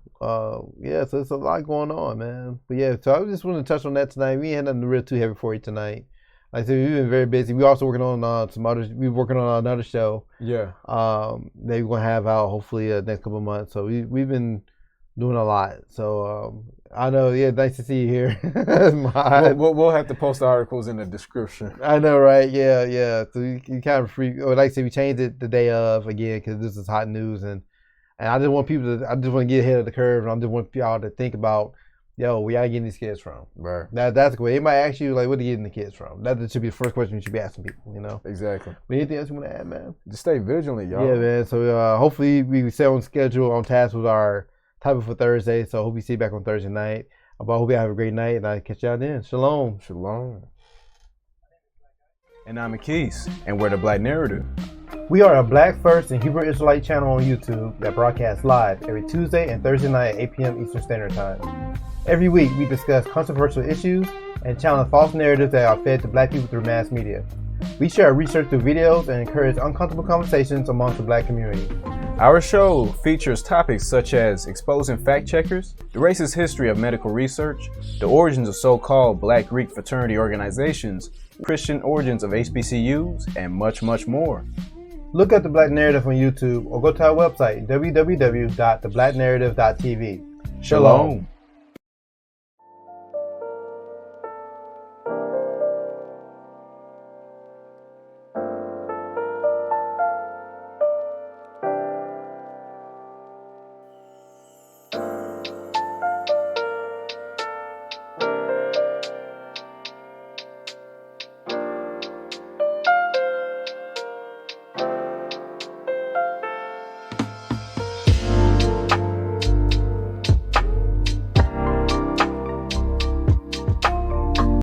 it's a lot going on, man. But yeah, so I just want to touch on that tonight. We ain't had nothing real too heavy for you tonight. Like I said, we've been very busy. We also working on some others. We're working on another show. Yeah. That we're gonna have out hopefully next couple of months. So we've been doing a lot. So I know. Yeah, nice to see you here. We'll have to post the articles in the description. I know, right? Yeah. So you kind of free. Or like I said, we changed it the day of again because this is hot news, and I just want to get ahead of the curve, and I just want y'all to think about yo, where y'all getting these kids from? Right. That's great. They might ask you, like, where are you getting the kids from? That should be the first question you should be asking people, you know? Exactly. But anything else you want to add, man? Just stay vigilant, y'all. Yeah, man. So hopefully we stay on schedule, on task with our topic for Thursday. So I hope you see you back on Thursday night. But I hope you have a great night, and I'll catch y'all then. Shalom. Shalom. And I'm Akis, and we're the Black Narrative. We are a Black First and Hebrew Israelite channel on YouTube that broadcasts live every Tuesday and Thursday night at 8 p.m. Eastern Standard Time. Every week, we discuss controversial issues and challenge false narratives that are fed to Black people through mass media. We share our research through videos and encourage uncomfortable conversations amongst the Black community. Our show features topics such as exposing fact checkers, the racist history of medical research, the origins of so-called Black Greek fraternity organizations, Christian origins of HBCUs, and much, much more. Look up The Black Narrative on YouTube or go to our website, www.theblacknarrative.tv. Shalom.